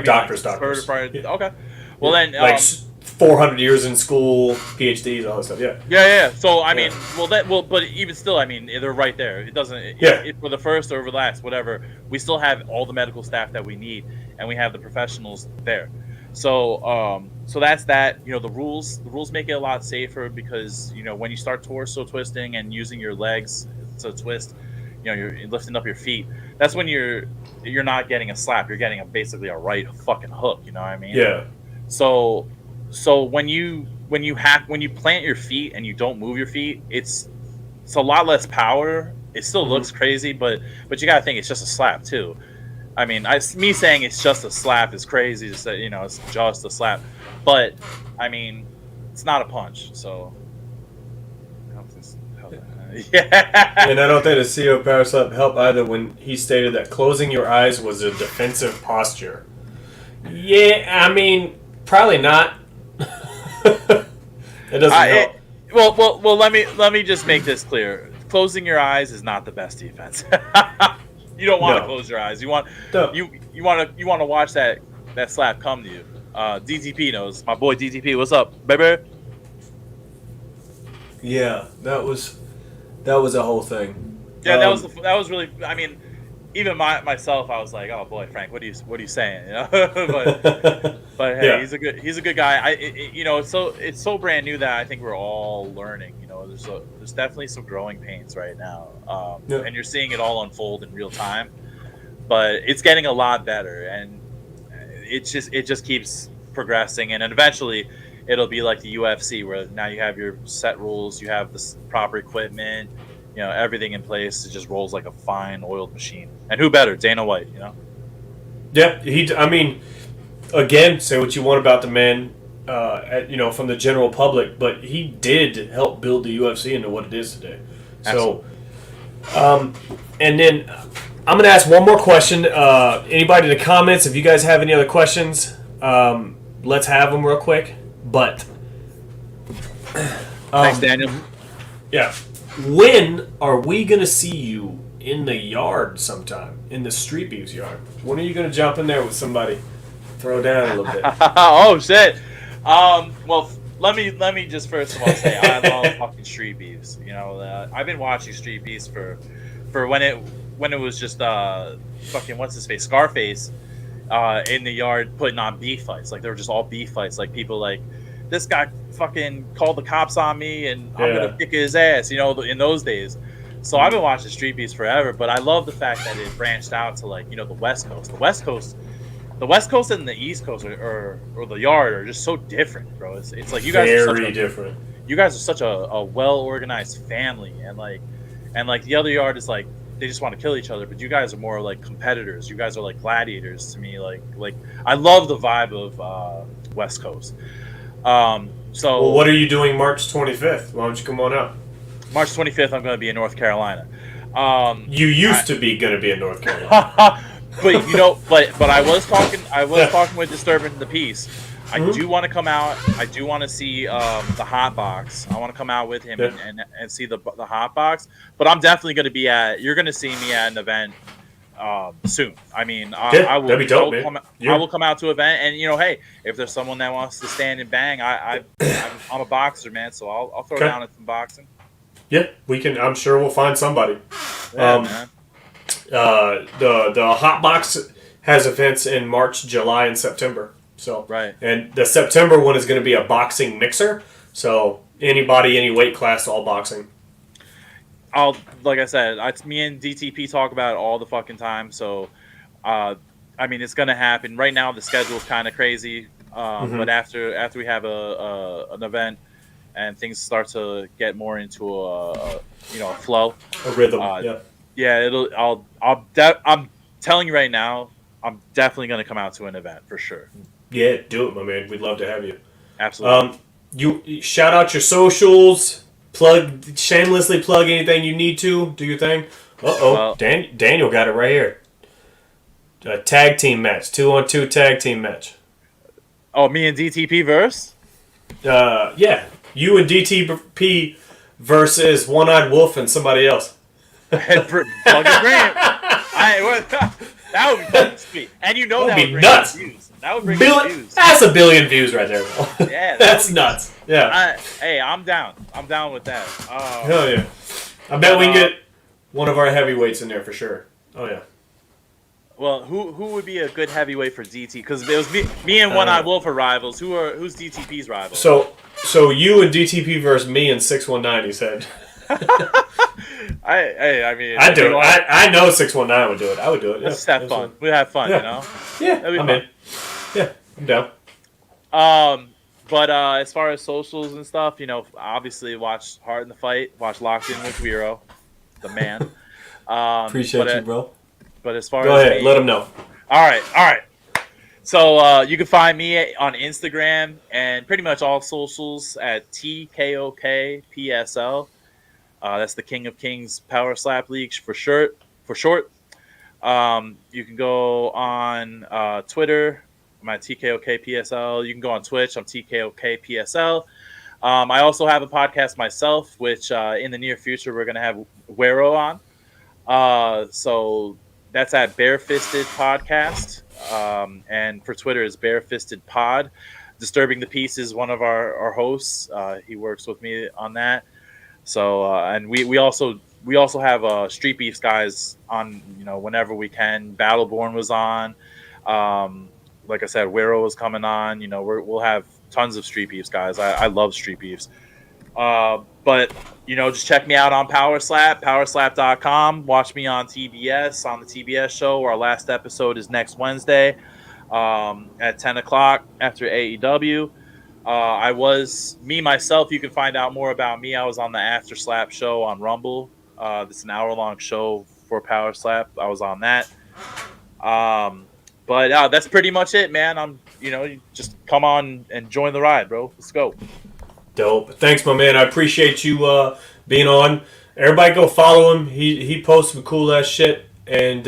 doctors? Okay, well then, like 400 years in school, PhDs, all that stuff. Yeah. So I mean, but even still, I mean, they're right there. It doesn't. For the first or the last, whatever, we still have all the medical staff that we need, and we have the professionals there. So that's that. The rules make it a lot safer because when you start torso twisting and using your legs to twist, you're lifting up your feet. That's when you're not getting a slap. You're getting basically a right fucking hook. You know what I mean? Yeah. So when you plant your feet and you don't move your feet, it's a lot less power. It still looks crazy, but you gotta think it's just a slap too. I mean, me saying it's just a slap is crazy to say. It's just a slap, but I mean, it's not a punch. So yeah. And I don't think the CEO power slap helped either when he stated that closing your eyes was a defensive posture. Yeah, I mean, probably not. It doesn't help. Well. Let me just make this clear. Closing your eyes is not the best defense. You don't want to close your eyes. You want to watch that slap come to you. DTP knows. My boy DTP, what's up, baby? Yeah, that was a whole thing. Yeah, that was really. I mean, even myself, I was like, oh boy, Frank, what are you saying? But hey, yeah. He's a good guy. It's so brand new that I think we're all learning. There's definitely some growing pains right now, and you're seeing it all unfold in real time. But it's getting a lot better, and it just keeps progressing, and then eventually it'll be like the UFC, where now you have your set rules, you have the proper equipment, everything in place. It just rolls like a fine oiled machine. And who better? Dana White, Yeah, I mean, again, say what you want about the man, from the general public, but he did help build the UFC into what it is today. Absolutely. So, and then I'm going to ask one more question. Anybody in the comments, if you guys have any other questions, let's have them real quick. But thanks, Daniel. Yeah. When are we going to see you in the yard sometime? In the Street Beefs yard? When are you going to jump in there with somebody? Throw down a little bit. Oh, shit. Well, let me just first of all say I love fucking Street Beefs. I've been watching Street Beefs for when it was just fucking what's his face, Scarface, in the yard putting on beef fights. Like, they were just all beef fights. Like, people like, this guy fucking called the cops on me and I'm gonna kick his ass, in those days. So I've been watching Street Beefs forever, but I love the fact that it branched out to, like, the West Coast. The West Coast and the East Coast or the yard are just so different, bro. It's like you guys are very different. You guys are such a well organized family, and the other yard is like they just want to kill each other, but you guys are more like competitors. You guys are like gladiators to me. Like I love the vibe of West Coast. So what are you doing March 25th? Why don't you come on out? March 25th, I'm going to be in North Carolina. You used to be going to be in North Carolina. but I was talking with Disturbing the Peace. I do want to come out. I do want to see the Hot Box. I want to come out with him and see the Hot Box. But I'm definitely going to be you're going to see me at an event soon. I mean, I will come out to an event, and hey, if there's someone that wants to stand and bang, I'm a boxer, man, so I'll throw down at some boxing. Yeah, we can. I'm sure we'll find somebody. Yeah, man. The Hot Box has events in March, July, and September. So right, and the September one is going to be a boxing mixer. So anybody, any weight class, all boxing. Like I said, me and DTP talk about it all the fucking time. So, I mean, it's gonna happen. Right now, the schedule's kind of crazy. But after we have an event and things start to get more into a flow, a rhythm. I'm telling you right now, I'm definitely gonna come out to an event for sure. Yeah, do it, my man. We'd love to have you. Absolutely. You shout out your socials. Shamelessly plug anything you need to. Do your thing. Well, Daniel got it right here. A tag team match. 2-on-2 tag team match. Oh, me and DTP verse? Yeah. You and DTP versus One-Eyed Wolf and somebody else. Fucking Grant. That would be fucking sweet. And that would bring nuts. Views. That would bring views. That's 1 billion views right there. Yeah. That's nuts. Yeah. Hey, I'm down. I'm down with that. Hell yeah. I bet we can get one of our heavyweights in there for sure. Oh, yeah. Well, who would be a good heavyweight for DT? Because it was me and One-Eyed Wolf are rivals. Who's DTP's rivals? So you and DTP versus me and 619, he said. I mean, I'd do it. I know 619 would do it. I would do it. Let's just have fun. We'd have fun, Yeah, That'd be I'm fun. in. Yeah, I'm down. But as far as socials and stuff, obviously watch Heart in the Fight, watch Locked In with Wero, the man. Appreciate you, bro. But as far Go as ahead, me, let them know. all right. So you can find me on Instagram and pretty much all socials at TKOKPSL. That's the King of Kings Power Slap League for short. You can go on Twitter. I'm at TKOKPSL. You can go on Twitch. I'm TKOKPSL. I also have a podcast myself, which in the near future we're going to have Wero on. So that's at Barefisted Podcast. And for Twitter is Barefisted Pod. Disturbing the Peace is one of our hosts. He works with me on that. So and we also have Street Beefs guys on, whenever we can. Battleborn was on. Like I said, Wero was coming on. We'll have tons of Street Beefs guys. I love Street Beefs. But just check me out on powerslap.com. Watch me on TBS, on the TBS show. Our last episode is next Wednesday at 10 o'clock after AEW. Myself, you can find out more about me. I was on the After Slap show on Rumble. It's an hour-long show for Power Slap. I was on that. But that's pretty much it, man. You just come on and join the ride, bro. Let's go. Dope. Thanks, my man. I appreciate you being on. Everybody go follow him. He posts some cool-ass shit. And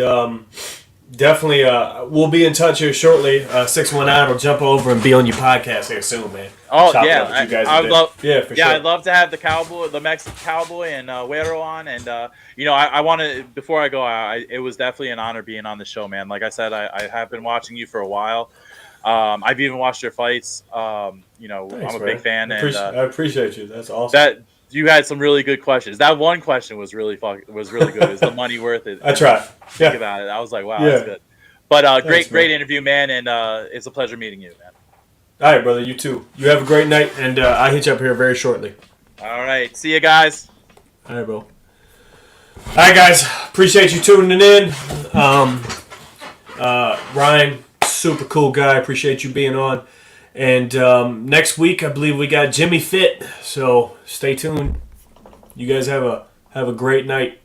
definitely we'll be in touch here shortly. 619 will jump over and be on your podcast here soon, man. Oh, Chop it yeah. up with you guys I would love. Yeah, for sure. Yeah, I'd love to have the Mexican cowboy and Wero on. And, I want to, before I go, it was definitely an honor being on the show, man. Like I said, I have been watching you for a while. I've even watched your fights. Thanks, I'm a big fan. I appreciate you. That's awesome. That you had some really good questions. That one question was really good. Is the money worth it? I tried. Think about it. I was like, wow, that's good. But Thanks, great interview, man. And it's a pleasure meeting you, man. All right, brother. You too. You have a great night, and I'll hit you up here very shortly. All right. See you guys. All right, bro. All right, guys. Appreciate you tuning in. Ryan, super cool guy. Appreciate you being on. And next week, I believe we got Jimmy Fit. So stay tuned. You guys have a great night.